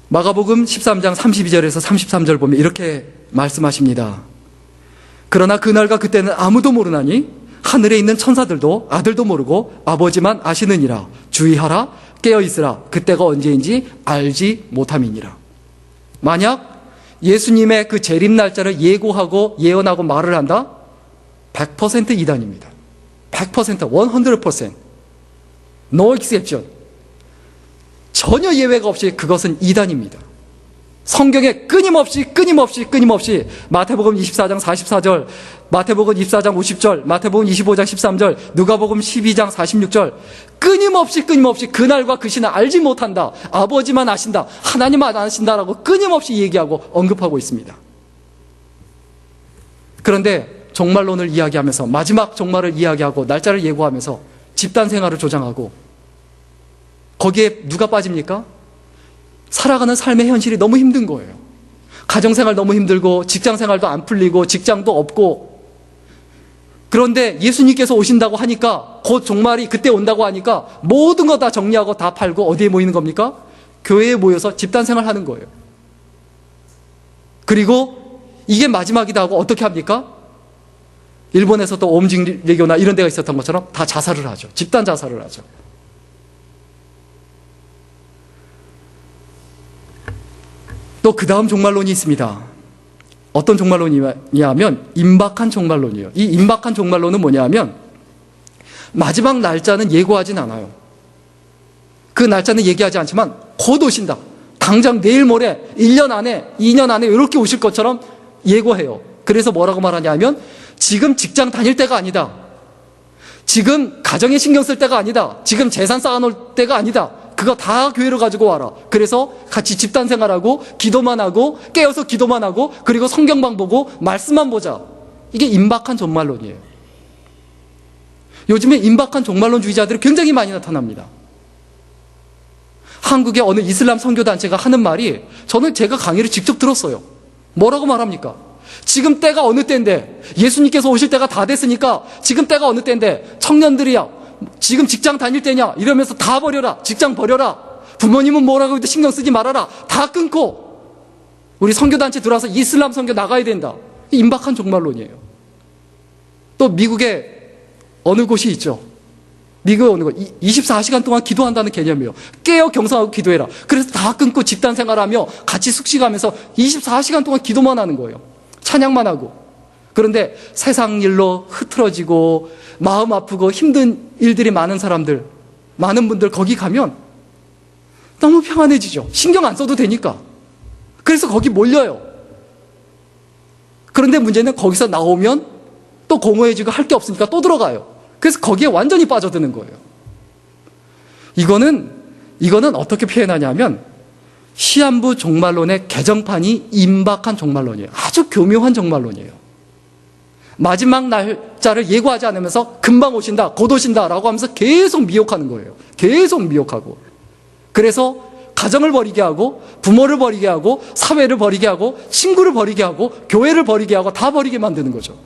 마가복음 13장 32절에서 33절 보면 이렇게 말씀하십니다. 그러나 그날과 그때는 아무도 모르나니 하늘에 있는 천사들도 아들도 모르고 아버지만 아시느니라. 주의하라, 깨어있으라. 그때가 언제인지 알지 못함이니라. 만약 예수님의 그 재림 날짜를 예고하고 예언하고 말을 한다? 100% 이단입니다. 100%, 100%. No exception. 전혀 예외가 없이 그것은 이단입니다. 성경에 끊임없이 마태복음 24장 44절, 마태복음 24장 50절, 마태복음 25장 13절, 누가복음 12장 46절 끊임없이 그날과 그 시는 알지 못한다. 아버지만 아신다. 하나님만 아신다라고 끊임없이 얘기하고 언급하고 있습니다. 그런데 종말론을 이야기하면서 마지막 종말을 이야기하고 날짜를 예고하면서 집단 생활을 조장하고 거기에 누가 빠집니까? 살아가는 삶의 현실이 너무 힘든 거예요. 가정생활 너무 힘들고 직장생활도 안 풀리고 직장도 없고 그런데 예수님께서 오신다고 하니까 곧 종말이 그때 온다고 하니까 모든 거 다 정리하고 다 팔고 어디에 모이는 겁니까? 교회에 모여서 집단생활 하는 거예요. 그리고 이게 마지막이다 하고 어떻게 합니까? 일본에서도 옴징리교나 이런 데가 있었던 것처럼 다 자살을 하죠. 집단 자살을 하죠. 또 그 다음 종말론이 있습니다. 어떤 종말론이냐면 임박한 종말론이에요. 이 임박한 종말론은 뭐냐면 마지막 날짜는 예고하진 않아요. 그 날짜는 얘기하지 않지만 곧 오신다. 당장 내일 모레 1년 안에 2년 안에 이렇게 오실 것처럼 예고해요. 그래서 뭐라고 말하냐면 지금 직장 다닐 때가 아니다. 지금 가정에 신경 쓸 때가 아니다. 지금 재산 쌓아놓을 때가 아니다. 그거 다 교회로 가지고 와라. 그래서 같이 집단 생활하고 기도만 하고 깨어서 기도만 하고 그리고 성경만 보고 말씀만 보자. 이게 임박한 종말론이에요. 요즘에 임박한 종말론주의자들이 굉장히 많이 나타납니다. 한국의 어느 이슬람 선교단체가 하는 말이 저는 제가 강의를 직접 들었어요. 뭐라고 말합니까? 지금 때가 어느 때인데 예수님께서 오실 때가 다 됐으니까 지금 때가 어느 때인데 청년들이야 지금 직장 다닐 때냐 이러면서 다 버려라. 직장 버려라. 부모님은 뭐라고 해도 신경 쓰지 말아라. 다 끊고 우리 선교단체 들어와서 이슬람 선교 나가야 된다. 임박한 종말론이에요. 또 미국에 어느 곳이 있죠. 미국에 어느 곳 24시간 동안 기도한다는 개념이에요. 깨어 경성하고 기도해라. 그래서 다 끊고 집단 생활하며 같이 숙식하면서 24시간 동안 기도만 하는 거예요. 찬양만 하고. 그런데 세상 일로 흐트러지고 마음 아프고 힘든 일들이 많은 사람들, 많은 분들 거기 가면 너무 평안해지죠. 신경 안 써도 되니까. 그래서 거기 몰려요. 그런데 문제는 거기서 나오면 또 공허해지고 할 게 없으니까 또 들어가요. 그래서 거기에 완전히 빠져드는 거예요. 이거는 어떻게 표현하냐면 시한부 종말론의 개정판이 임박한 종말론이에요. 아주 교묘한 종말론이에요. 마지막 날짜를 예고하지 않으면서 금방 오신다, 곧 오신다 라고 하면서 계속 미혹하는 거예요. 계속 미혹하고. 그래서 가정을 버리게 하고 부모를 버리게 하고 사회를 버리게 하고 친구를 버리게 하고 교회를 버리게 하고 다 버리게 만드는 거죠.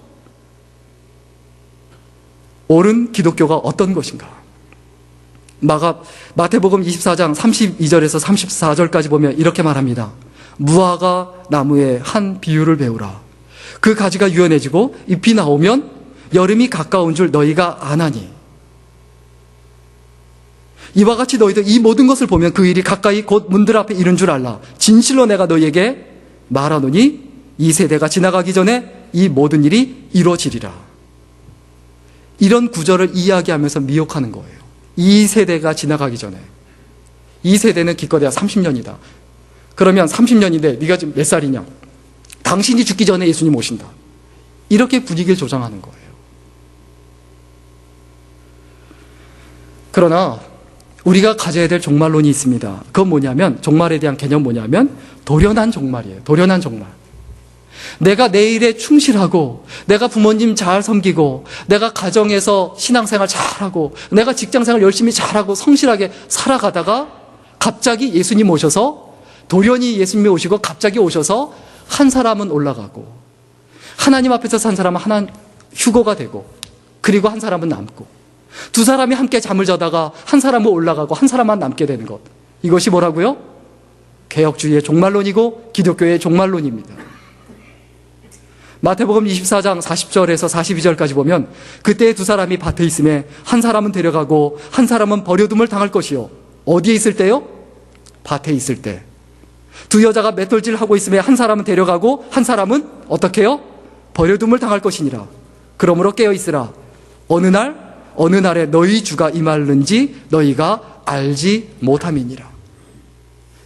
옳은 기독교가 어떤 것인가? 마태복음 24장 32절에서 34절까지 보면 이렇게 말합니다. 무화과 나무의 한 비유를 배우라. 그 가지가 유연해지고 잎이 나오면 여름이 가까운 줄 너희가 아나니. 이와 같이 너희도 이 모든 것을 보면 그 일이 가까이 곧 문들 앞에 이른 줄 알라. 진실로 내가 너희에게 말하노니 이 세대가 지나가기 전에 이 모든 일이 이루어지리라. 이런 구절을 이야기하면서 미혹하는 거예요. 이 세대가 지나가기 전에. 이 세대는 기껏해야 30년이다. 그러면 30년인데 네가 지금 몇 살이냐? 당신이 죽기 전에 예수님 오신다. 이렇게 분위기를 조장하는 거예요. 그러나 우리가 가져야 될 종말론이 있습니다. 그건 뭐냐면, 종말에 대한 개념 뭐냐면 도련한 종말이에요. 도련한 종말. 내가 내 일에 충실하고, 내가 부모님 잘 섬기고, 내가 가정에서 신앙생활 잘하고, 내가 직장생활 열심히 잘하고 성실하게 살아가다가 갑자기 예수님 오셔서, 돌연히 예수님이 오시고 갑자기 오셔서 한 사람은 올라가고, 하나님 앞에서 산 사람은 하나 휴거가 되고, 그리고 한 사람은 남고, 두 사람이 함께 잠을 자다가 한 사람은 올라가고 한 사람만 남게 되는 것. 이것이 뭐라고요? 개혁주의의 종말론이고 기독교의 종말론입니다. 마태복음 24장 40절에서 42절까지 보면, 그때 두 사람이 밭에 있음에 한 사람은 데려가고 한 사람은 버려둠을 당할 것이요. 어디에 있을 때요? 밭에 있을 때. 두 여자가 맷돌질하고 있음에 한 사람은 데려가고 한 사람은 어떻게 해요? 버려둠을 당할 것이니라. 그러므로 깨어있으라. 어느 날에 너희 주가 임하는지 너희가 알지 못함이니라.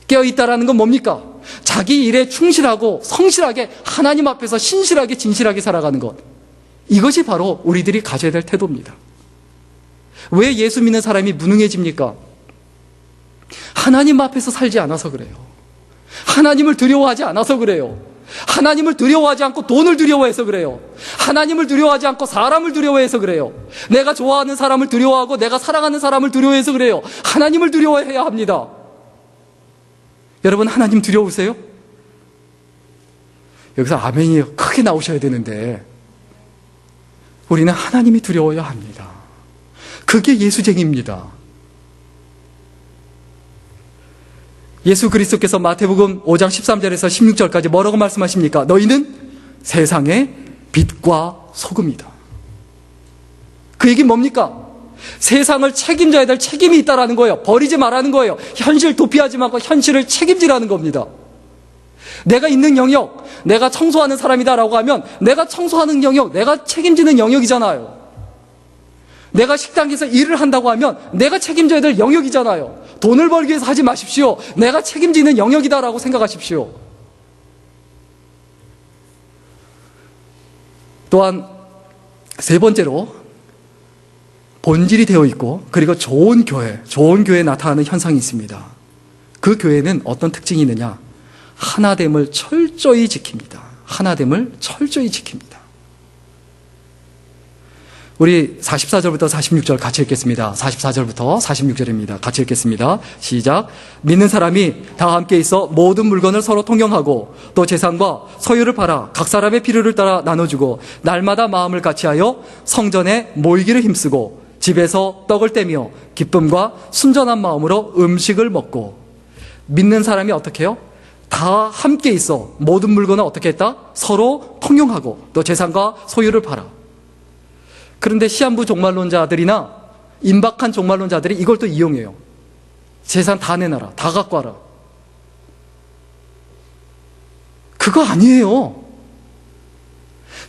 깨어있다라는 건 뭡니까? 자기 일에 충실하고 성실하게 하나님 앞에서 신실하게 진실하게 살아가는 것. 이것이 바로 우리들이 가져야 될 태도입니다. 왜 예수 믿는 사람이 무능해집니까? 하나님 앞에서 살지 않아서 그래요. 하나님을 두려워하지 않아서 그래요. 하나님을 두려워하지 않고 돈을 두려워해서 그래요. 하나님을 두려워하지 않고 사람을 두려워해서 그래요. 내가 좋아하는 사람을 두려워하고 내가 사랑하는 사람을 두려워해서 그래요. 하나님을 두려워해야 합니다. 여러분, 하나님 두려우세요? 여기서 아멘이 크게 나오셔야 되는데, 우리는 하나님이 두려워야 합니다. 그게 예수쟁이입니다. 예수 그리스도께서 마태복음 5장 13절에서 16절까지 뭐라고 말씀하십니까? 너희는 세상의 빛과 소금이다. 그 얘기는 뭡니까? 세상을 책임져야 될 책임이 있다라는 거예요. 버리지 말라는 거예요. 현실 도피하지 말고 현실을 책임지라는 겁니다. 내가 있는 영역, 내가 청소하는 사람이다라고 하면 내가 청소하는 영역, 내가 책임지는 영역이잖아요. 내가 식당에서 일을 한다고 하면 내가 책임져야 될 영역이잖아요. 돈을 벌기 위해서 하지 마십시오. 내가 책임지는 영역이다라고 생각하십시오. 또한 세 번째로 본질이 되어 있고, 그리고 좋은 교회에 나타나는 현상이 있습니다. 그 교회는 어떤 특징이 있느냐? 하나됨을 철저히 지킵니다. 하나됨을 철저히 지킵니다. 우리 44절부터 46절 같이 읽겠습니다. 44절부터 46절입니다. 같이 읽겠습니다. 시작. 믿는 사람이 다 함께 있어 모든 물건을 서로 통용하고 또 재산과 소유를 팔아 각 사람의 필요를 따라 나눠주고 날마다 마음을 같이하여 성전에 모이기를 힘쓰고 집에서 떡을 떼며 기쁨과 순전한 마음으로 음식을 먹고. 믿는 사람이 어떻게 해요? 다 함께 있어 모든 물건을 어떻게 했다? 서로 통용하고 또 재산과 소유를 팔아. 그런데 시한부 종말론자들이나 임박한 종말론자들이 이걸 또 이용해요. 재산 다 내놔라. 다 갖고 와라. 그거 아니에요.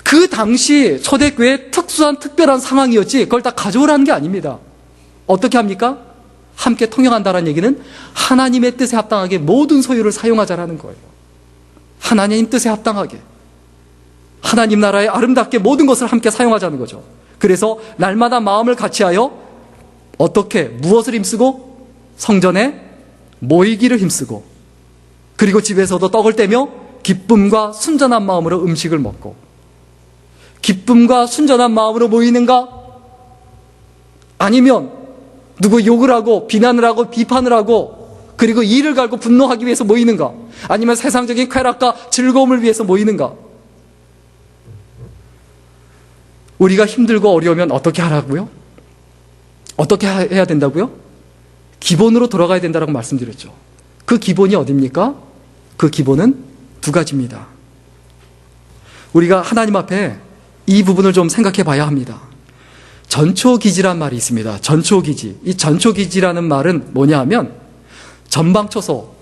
그 당시 초대교회의 특별한 상황이었지 그걸 다 가져오라는 게 아닙니다. 어떻게 합니까? 함께 통용한다는 얘기는 하나님의 뜻에 합당하게 모든 소유를 사용하자라는 거예요. 하나님 뜻에 합당하게. 하나님 나라에 아름답게 모든 것을 함께 사용하자는 거죠. 그래서 날마다 마음을 같이하여 어떻게 무엇을 힘쓰고 성전에 모이기를 힘쓰고 그리고 집에서도 떡을 떼며 기쁨과 순전한 마음으로 음식을 먹고. 기쁨과 순전한 마음으로 모이는가? 아니면 누구 욕을 하고 비난을 하고 비판을 하고 그리고 이를 갈고 분노하기 위해서 모이는가? 아니면 세상적인 쾌락과 즐거움을 위해서 모이는가? 우리가 힘들고 어려우면 어떻게 하라고요? 어떻게 해야 된다고요? 기본으로 돌아가야 된다고 말씀드렸죠. 그 기본이 어디입니까? 그 기본은 두 가지입니다. 우리가 하나님 앞에 이 부분을 좀 생각해 봐야 합니다. 전초기지란 말이 있습니다. 전초기지. 이 전초기지라는 말은 뭐냐 하면 전방초소,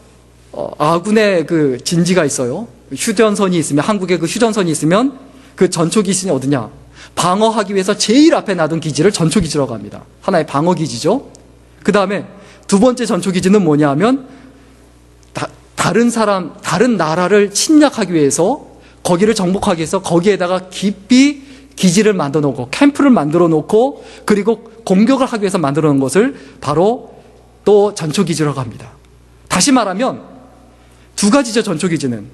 아군의 그 진지가 있어요. 휴전선이 있으면, 한국에 그 휴전선이 있으면 그 전초기지는 어디냐? 방어하기 위해서 제일 앞에 놔둔 기지를 전초기지라고 합니다. 하나의 방어기지죠. 그 다음에 두 번째 전초기지는 뭐냐 하면 다른 나라를 침략하기 위해서 거기를 정복하기 위해서 거기에다가 깊이 기지를 만들어 놓고 캠프를 만들어 놓고 그리고 공격을 하기 위해서 만들어 놓은 것을 바로 또 전초기지라고 합니다. 다시 말하면 두 가지죠. 전초기지는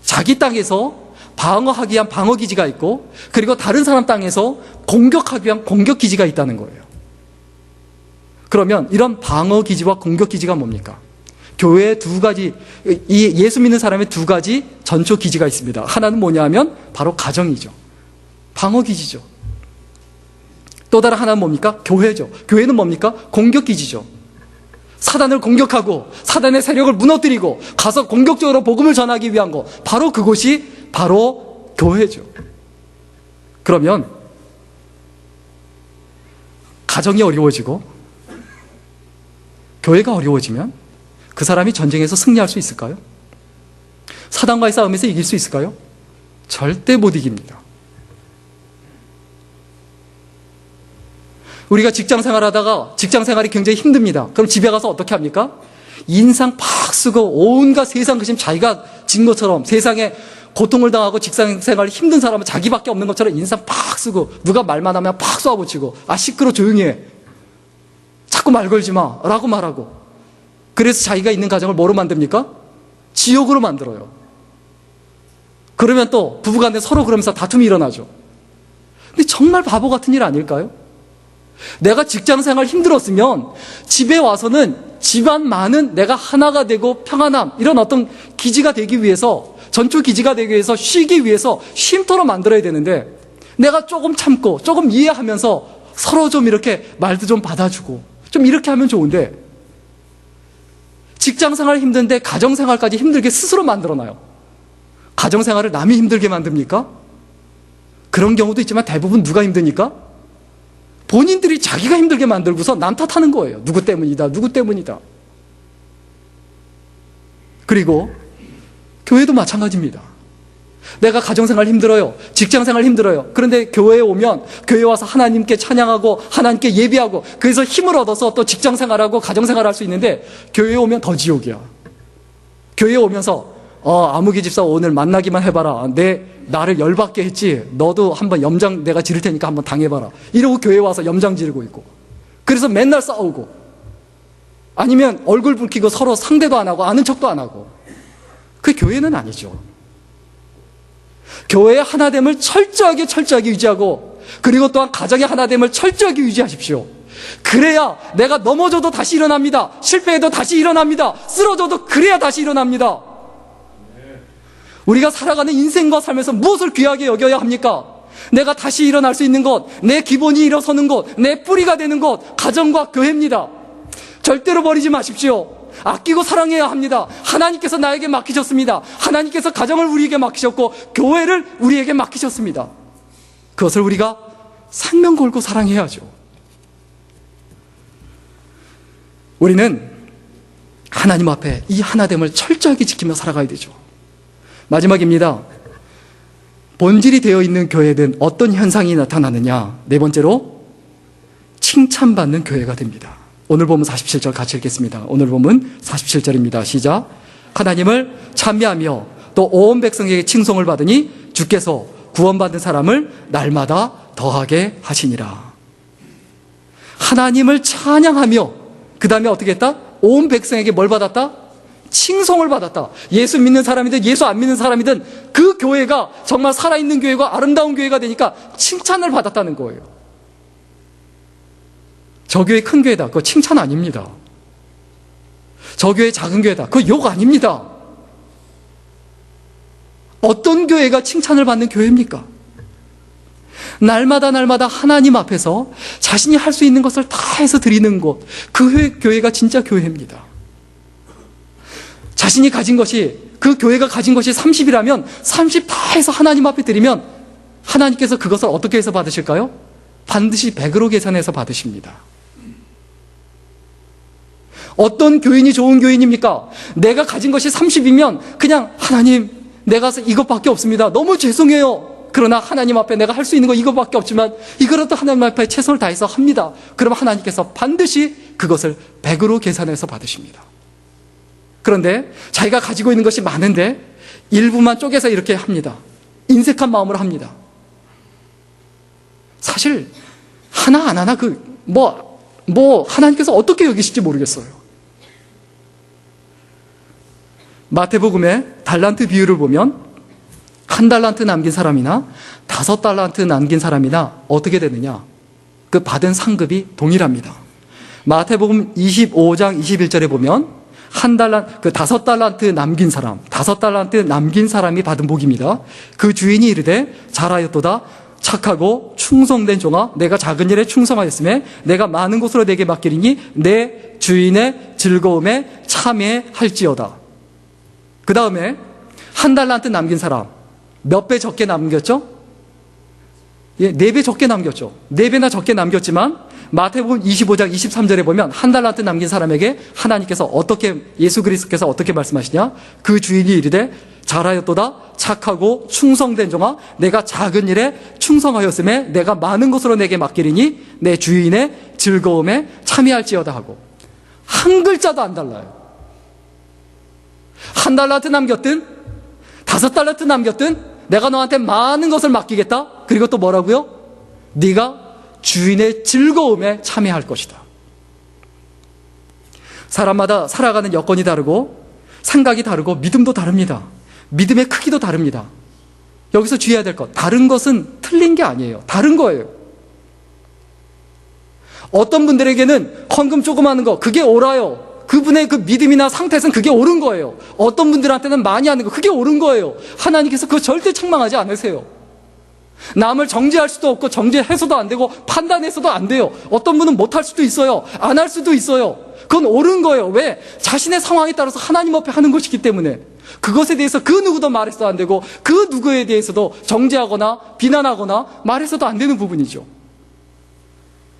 자기 땅에서 방어하기 위한 방어기지가 있고 그리고 다른 사람 땅에서 공격하기 위한 공격기지가 있다는 거예요. 그러면 이런 방어기지와 공격기지가 뭡니까? 교회에 두 가지, 이 예수 믿는 사람의 두 가지 전초기지가 있습니다. 하나는 뭐냐 하면 바로 가정이죠. 방어기지죠. 또 다른 하나는 뭡니까? 교회죠. 교회는 뭡니까? 공격기지죠. 사단을 공격하고 사단의 세력을 무너뜨리고 가서 공격적으로 복음을 전하기 위한 것, 바로 그곳이 바로 교회죠. 그러면 가정이 어려워지고 교회가 어려워지면 그 사람이 전쟁에서 승리할 수 있을까요? 사단과의 싸움에서 이길 수 있을까요? 절대 못 이깁니다. 우리가 직장 생활하다가 직장 생활이 굉장히 힘듭니다. 그럼 집에 가서 어떻게 합니까? 인상 팍 쓰고 온갖 세상 그심 자기가 진 것처럼 세상에 고통을 당하고 직장 생활이 힘든 사람은 자기밖에 없는 것처럼 인상 팍 쓰고 누가 말만 하면 팍 쏘아붙이고 시끄러 조용히 해. 자꾸 말 걸지 마 라고 말하고 그래서 자기가 있는 가정을 뭐로 만듭니까? 지옥으로 만들어요. 그러면 또 부부간에 서로 그러면서 다툼이 일어나죠. 근데 정말 바보 같은 일 아닐까요? 내가 직장생활 힘들었으면 집에 와서는 집안만은 내가 하나가 되고 평안함 이런 어떤 기지가 되기 위해서 전초 기지가 되기 위해서 쉬기 위해서 쉼터로 만들어야 되는데 내가 조금 참고 조금 이해하면서 서로 좀 이렇게 말도 좀 받아주고 좀 이렇게 하면 좋은데 직장생활 힘든데 가정생활까지 힘들게 스스로 만들어놔요. 가정생활을 남이 힘들게 만듭니까? 그런 경우도 있지만 대부분 누가 힘드니까? 본인들이 자기가 힘들게 만들고서 남 탓하는 거예요. 누구 때문이다, 누구 때문이다. 그리고 교회도 마찬가지입니다. 내가 가정생활 힘들어요. 직장생활 힘들어요. 그런데 교회에 오면 교회 와서 하나님께 찬양하고 하나님께 예배하고 그래서 힘을 얻어서 또 직장생활하고 가정생활 할 수 있는데 교회에 오면 더 지옥이야. 교회에 오면서 아무개 집사 오늘 만나기만 해봐라. 나를 열받게 했지. 너도 한번 염장 내가 지를 테니까 한번 당해봐라. 이러고 교회에 와서 염장 지르고 있고 그래서 맨날 싸우고 아니면 얼굴 붉히고 서로 상대도 안 하고 아는 척도 안 하고 그게 교회는 아니죠. 교회의 하나됨을 철저하게 유지하고 그리고 또한 가정의 하나됨을 철저하게 유지하십시오. 그래야 내가 넘어져도 다시 일어납니다. 실패해도 다시 일어납니다. 쓰러져도 그래야 다시 일어납니다. 우리가 살아가는 인생과 살면서 무엇을 귀하게 여겨야 합니까? 내가 다시 일어날 수 있는 것, 내 기본이 일어서는 곳, 내 뿌리가 되는 곳, 가정과 교회입니다. 절대로 버리지 마십시오. 아끼고 사랑해야 합니다. 하나님께서 나에게 맡기셨습니다. 하나님께서 가정을 우리에게 맡기셨고 교회를 우리에게 맡기셨습니다. 그것을 우리가 생명 걸고 사랑해야죠. 우리는 하나님 앞에 이 하나됨을 철저하게 지키며 살아가야 되죠. 마지막입니다. 본질이 되어 있는 교회는 어떤 현상이 나타나느냐? 네 번째로 칭찬받는 교회가 됩니다. 오늘 보면 47절 같이 읽겠습니다. 오늘 보면 47절입니다. 시작. 하나님을 찬미하며 또 온 백성에게 칭송을 받으니 주께서 구원받은 사람을 날마다 더하게 하시니라. 하나님을 찬양하며 그 다음에 어떻게 했다? 온 백성에게 뭘 받았다? 칭송을 받았다. 예수 믿는 사람이든 예수 안 믿는 사람이든 그 교회가 정말 살아있는 교회가 아름다운 교회가 되니까 칭찬을 받았다는 거예요. 저 교회 큰 교회다. 그거 칭찬 아닙니다. 저 교회 작은 교회다. 그거 욕 아닙니다. 어떤 교회가 칭찬을 받는 교회입니까? 날마다 하나님 앞에서 자신이 할 수 있는 것을 다 해서 드리는 곳, 그 교회가 진짜 교회입니다. 자신이 가진 것이, 그 교회가 가진 것이 30이라면 30 다 해서 하나님 앞에 드리면 하나님께서 그것을 어떻게 해서 받으실까요? 반드시 100으로 계산해서 받으십니다. 어떤 교인이 좋은 교인입니까? 내가 가진 것이 30이면 그냥 하나님 내가 이것밖에 없습니다. 너무 죄송해요. 그러나 하나님 앞에 내가 할 수 있는 거 이것밖에 없지만 이거라도 하나님 앞에 최선을 다해서 합니다. 그럼 하나님께서 반드시 그것을 100으로 계산해서 받으십니다. 그런데 자기가 가지고 있는 것이 많은데 일부만 쪼개서 이렇게 합니다. 인색한 마음으로 합니다. 사실 하나하나 하나님께서 어떻게 여기실지 모르겠어요. 마태복음의 달란트 비유를 보면 1달란트 남긴 사람이나 5달란트 남긴 사람이나 어떻게 되느냐? 그 받은 상급이 동일합니다. 마태복음 25장 21절에 보면 5달란트 남긴 사람이 받은 복입니다. 그 주인이 이르되 잘하였도다 착하고 충성된 종아 내가 작은 일에 충성하였으며 내가 많은 곳으로 내게 맡기리니 내 주인의 즐거움에 참여할지어다. 그 다음에 1달란트 남긴 사람 몇 배 적게 남겼죠? 4배 적게 남겼죠. 4배나 적게 남겼지만 마태복음 25장 23절에 보면 1달란트 남긴 사람에게 하나님께서 예수 그리스도께서 어떻게 말씀하시냐? 그 주인이 이르되 잘하였도다 착하고 충성된 종아 내가 작은 일에 충성하였음에 내가 많은 것으로 내게 맡기리니 내 주인의 즐거움에 참여할지어다 하고 한 글자도 안 달라요. 1달란트 남겼든 5달란트 남겼든 내가 너한테 많은 것을 맡기겠다. 그리고 또 뭐라고요? 네가 주인의 즐거움에 참여할 것이다. 사람마다 살아가는 여건이 다르고 생각이 다르고 믿음도 다릅니다. 믿음의 크기도 다릅니다. 여기서 주의해야 될 것, 다른 것은 틀린 게 아니에요. 다른 거예요. 어떤 분들에게는 헌금 조금 하는 거 그게 옳아요. 그분의 그 믿음이나 상태에서는 그게 옳은 거예요. 어떤 분들한테는 많이 하는 거 그게 옳은 거예요. 하나님께서 그거 절대 책망하지 않으세요. 남을 정죄할 수도 없고 정죄해서도 안 되고 판단해서도 안 돼요. 어떤 분은 못할 수도 있어요. 안 할 수도 있어요. 그건 옳은 거예요. 왜? 자신의 상황에 따라서 하나님 앞에 하는 것이기 때문에 그것에 대해서 그 누구도 말해서도 안 되고 그 누구에 대해서도 정죄하거나 비난하거나 말해서도 안 되는 부분이죠.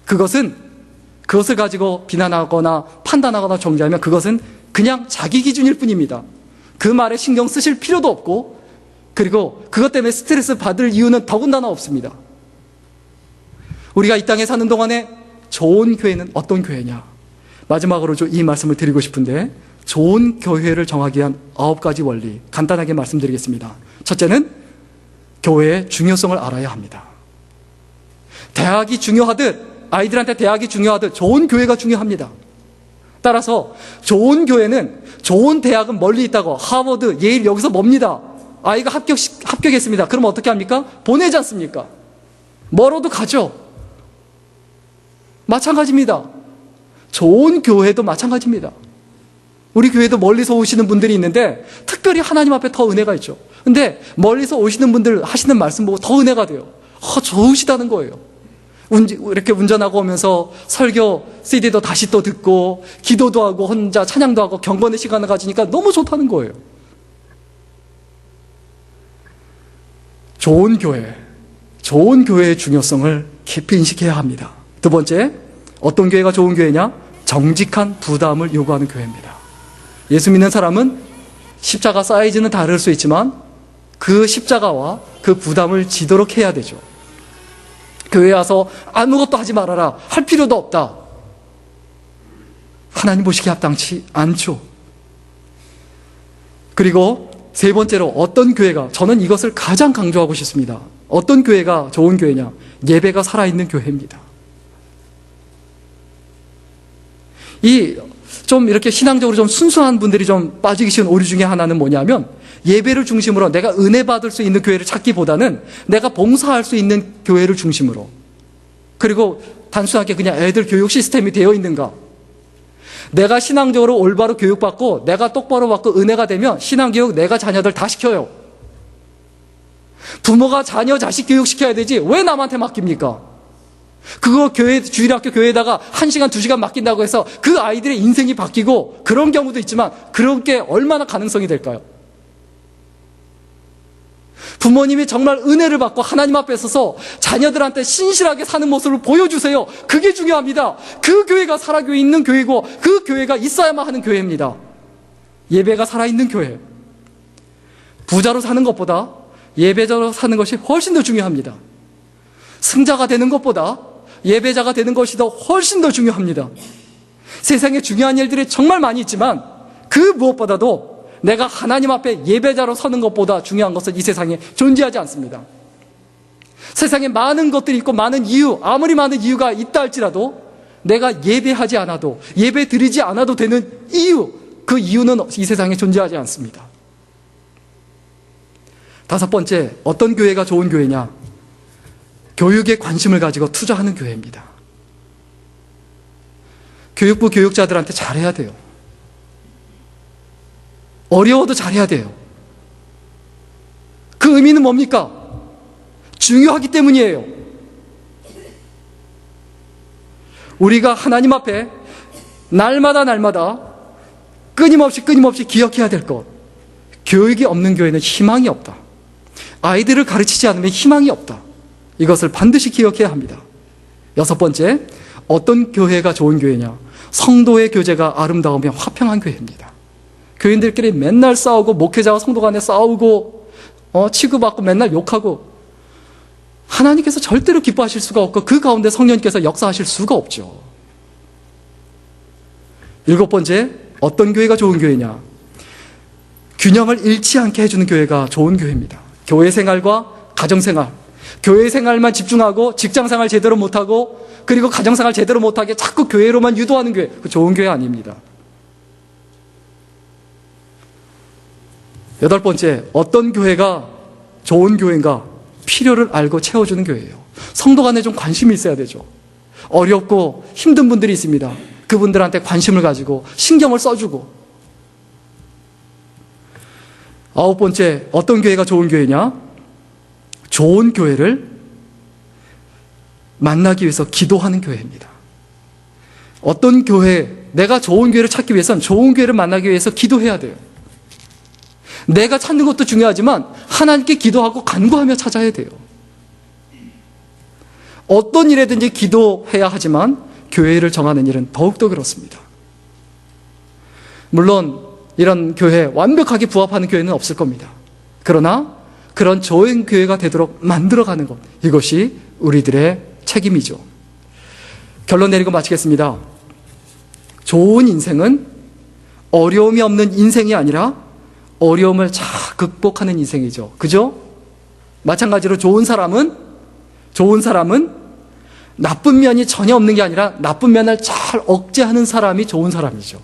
그것을 가지고 비난하거나 판단하거나 정죄하면 그것은 그냥 자기 기준일 뿐입니다. 그 말에 신경 쓰실 필요도 없고 그리고 그것 때문에 스트레스 받을 이유는 더군다나 없습니다. 우리가 이 땅에 사는 동안에 좋은 교회는 어떤 교회냐? 마지막으로 이 말씀을 드리고 싶은데 좋은 교회를 정하기 위한 9가지 원리 간단하게 말씀드리겠습니다. 첫째는 교회의 중요성을 알아야 합니다. 대학이 중요하듯 아이들한테 대학이 중요하듯 좋은 교회가 중요합니다. 따라서 좋은 교회는 좋은 대학은 멀리 있다고 하버드, 예일 여기서 멉니다. 아이가 합격했습니다. 그럼 어떻게 합니까? 보내지 않습니까? 멀어도 가죠. 마찬가지입니다. 좋은 교회도 마찬가지입니다. 우리 교회도 멀리서 오시는 분들이 있는데 특별히 하나님 앞에 더 은혜가 있죠. 근데 멀리서 오시는 분들 하시는 말씀 보고 더 은혜가 돼요. 좋으시다는 거예요. 이렇게 운전하고 오면서 설교 CD도 다시 또 듣고 기도도 하고 혼자 찬양도 하고 경건의 시간을 가지니까 너무 좋다는 거예요. 좋은 교회의 중요성을 깊이 인식해야 합니다. 두 번째, 어떤 교회가 좋은 교회냐? 정직한 부담을 요구하는 교회입니다. 예수 믿는 사람은 십자가 사이즈는 다를 수 있지만 그 십자가와 그 부담을 지도록 해야 되죠. 교회에 와서 아무것도 하지 말아라 할 필요도 없다. 하나님 보시기에 합당치 않죠. 그리고 세 번째로 어떤 교회가, 저는 이것을 가장 강조하고 싶습니다. 어떤 교회가 좋은 교회냐? 예배가 살아있는 교회입니다. 좀 이렇게 신앙적으로 좀 순수한 분들이 좀 빠지기 쉬운 오류 중에 하나는 뭐냐면 예배를 중심으로 내가 은혜 받을 수 있는 교회를 찾기보다는 내가 봉사할 수 있는 교회를 중심으로, 그리고 단순하게 그냥 애들 교육 시스템이 되어 있는가, 내가 신앙적으로 올바로 교육받고 내가 똑바로 받고 은혜가 되면 신앙교육 내가 자녀들 다 시켜요. 부모가 자녀 자식 교육시켜야 되지 왜 남한테 맡깁니까? 그거 주일학교 교회에다가 1시간 2시간 맡긴다고 해서 그 아이들의 인생이 바뀌고, 그런 경우도 있지만 그런 게 얼마나 가능성이 될까요? 부모님이 정말 은혜를 받고 하나님 앞에 서서 자녀들한테 신실하게 사는 모습을 보여주세요. 그게 중요합니다. 그 교회가 살아있는 있는 교회고 그 교회가 있어야만 하는 교회입니다. 예배가 살아있는 교회. 부자로 사는 것보다 예배자로 사는 것이 훨씬 더 중요합니다. 승자가 되는 것보다 예배자가 되는 것이 더 훨씬 더 중요합니다. 세상에 중요한 일들이 정말 많이 있지만 그 무엇보다도 내가 하나님 앞에 예배자로 서는 것보다 중요한 것은 이 세상에 존재하지 않습니다. 세상에 많은 것들이 있고 많은 이유, 아무리 많은 이유가 있다 할지라도 내가 예배하지 않아도, 예배 드리지 않아도 되는 이유, 그 이유는 이 세상에 존재하지 않습니다. 다섯 번째, 어떤 교회가 좋은 교회냐? 교육에 관심을 가지고 투자하는 교회입니다. 교육부 교육자들한테 잘해야 돼요. 어려워도 잘해야 돼요. 그 의미는 뭡니까? 중요하기 때문이에요. 우리가 하나님 앞에 날마다 끊임없이 기억해야 될 것. 교육이 없는 교회는 희망이 없다. 아이들을 가르치지 않으면 희망이 없다. 이것을 반드시 기억해야 합니다. 여섯 번째, 어떤 교회가 좋은 교회냐? 성도의 교제가 아름다우며 화평한 교회입니다. 교인들끼리 맨날 싸우고, 목회자와 성도 간에 싸우고, 치고받고 맨날 욕하고, 하나님께서 절대로 기뻐하실 수가 없고 그 가운데 성령님께서 역사하실 수가 없죠. 일곱 번째, 어떤 교회가 좋은 교회냐? 균형을 잃지 않게 해주는 교회가 좋은 교회입니다. 교회 생활과 가정 생활, 교회 생활만 집중하고 직장 생활 제대로 못하고 그리고 가정 생활 제대로 못하게 자꾸 교회로만 유도하는 교회, 그 좋은 교회 아닙니다. 여덟 번째, 어떤 교회가 좋은 교회인가? 필요를 알고 채워주는 교회예요. 성도 간에 좀 관심이 있어야 되죠. 어렵고 힘든 분들이 있습니다. 그분들한테 관심을 가지고 신경을 써주고. 아홉 번째, 어떤 교회가 좋은 교회냐? 좋은 교회를 만나기 위해서 기도하는 교회입니다. 어떤 교회, 내가 좋은 교회를 찾기 위해서는 좋은 교회를 만나기 위해서 기도해야 돼요. 내가 찾는 것도 중요하지만 하나님께 기도하고 간구하며 찾아야 돼요. 어떤 일에든지 기도해야 하지만 교회를 정하는 일은 더욱더 그렇습니다. 물론 이런 교회, 완벽하게 부합하는 교회는 없을 겁니다. 그러나 그런 좋은 교회가 되도록 만들어가는 것, 이것이 우리들의 책임이죠. 결론 내리고 마치겠습니다. 좋은 인생은 어려움이 없는 인생이 아니라 어려움을 잘 극복하는 인생이죠. 그죠? 마찬가지로 좋은 사람은 나쁜 면이 전혀 없는 게 아니라 나쁜 면을 잘 억제하는 사람이 좋은 사람이죠.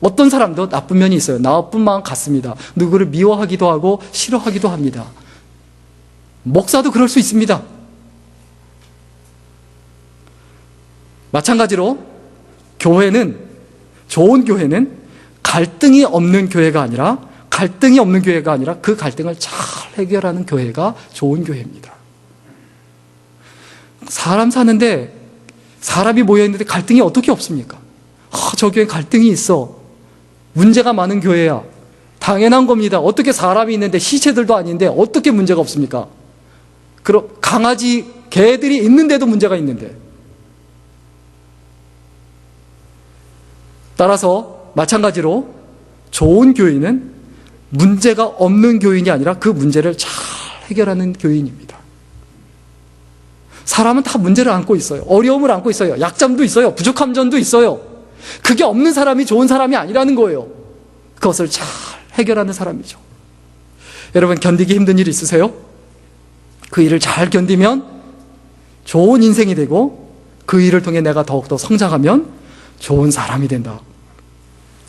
어떤 사람도 나쁜 면이 있어요. 나쁜 마음 같습니다. 누구를 미워하기도 하고 싫어하기도 합니다. 목사도 그럴 수 있습니다. 마찬가지로 좋은 교회는 갈등이 없는 교회가 아니라 그 갈등을 잘 해결하는 교회가 좋은 교회입니다. 사람 사는데 사람이 모여있는데 갈등이 어떻게 없습니까? 저 교회 갈등이 있어. 문제가 많은 교회야. 당연한 겁니다. 어떻게 사람이 있는데 시체들도 아닌데 어떻게 문제가 없습니까? 그럼 강아지, 개들이 있는데도 문제가 있는데. 따라서 마찬가지로 좋은 교인은 문제가 없는 교인이 아니라 그 문제를 잘 해결하는 교인입니다. 사람은 다 문제를 안고 있어요. 어려움을 안고 있어요. 약점도 있어요. 부족한 점도 있어요. 그게 없는 사람이 좋은 사람이 아니라는 거예요. 그것을 잘 해결하는 사람이죠. 여러분, 견디기 힘든 일 있으세요? 그 일을 잘 견디면 좋은 인생이 되고 그 일을 통해 내가 더욱더 성장하면 좋은 사람이 된다.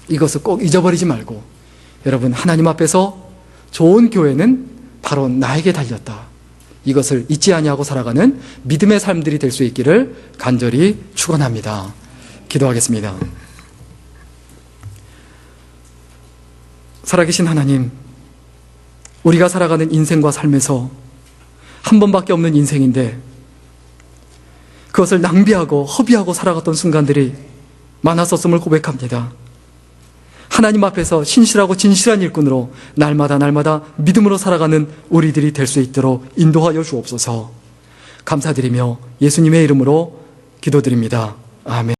이것을 꼭 잊어버리지 말고, 여러분, 하나님 앞에서 좋은 교회는 바로 나에게 달렸다. 이것을 잊지 아니하고 살아가는 믿음의 삶들이 될 수 있기를 간절히 축원합니다. 기도하겠습니다. 살아계신 하나님, 우리가 살아가는 인생과 삶에서 한 번밖에 없는 인생인데 그것을 낭비하고 허비하고 살아갔던 순간들이 많았었음을 고백합니다. 하나님 앞에서 신실하고 진실한 일꾼으로 날마다 믿음으로 살아가는 우리들이 될 수 있도록 인도하여 주옵소서. 감사드리며 예수님의 이름으로 기도드립니다. 아멘.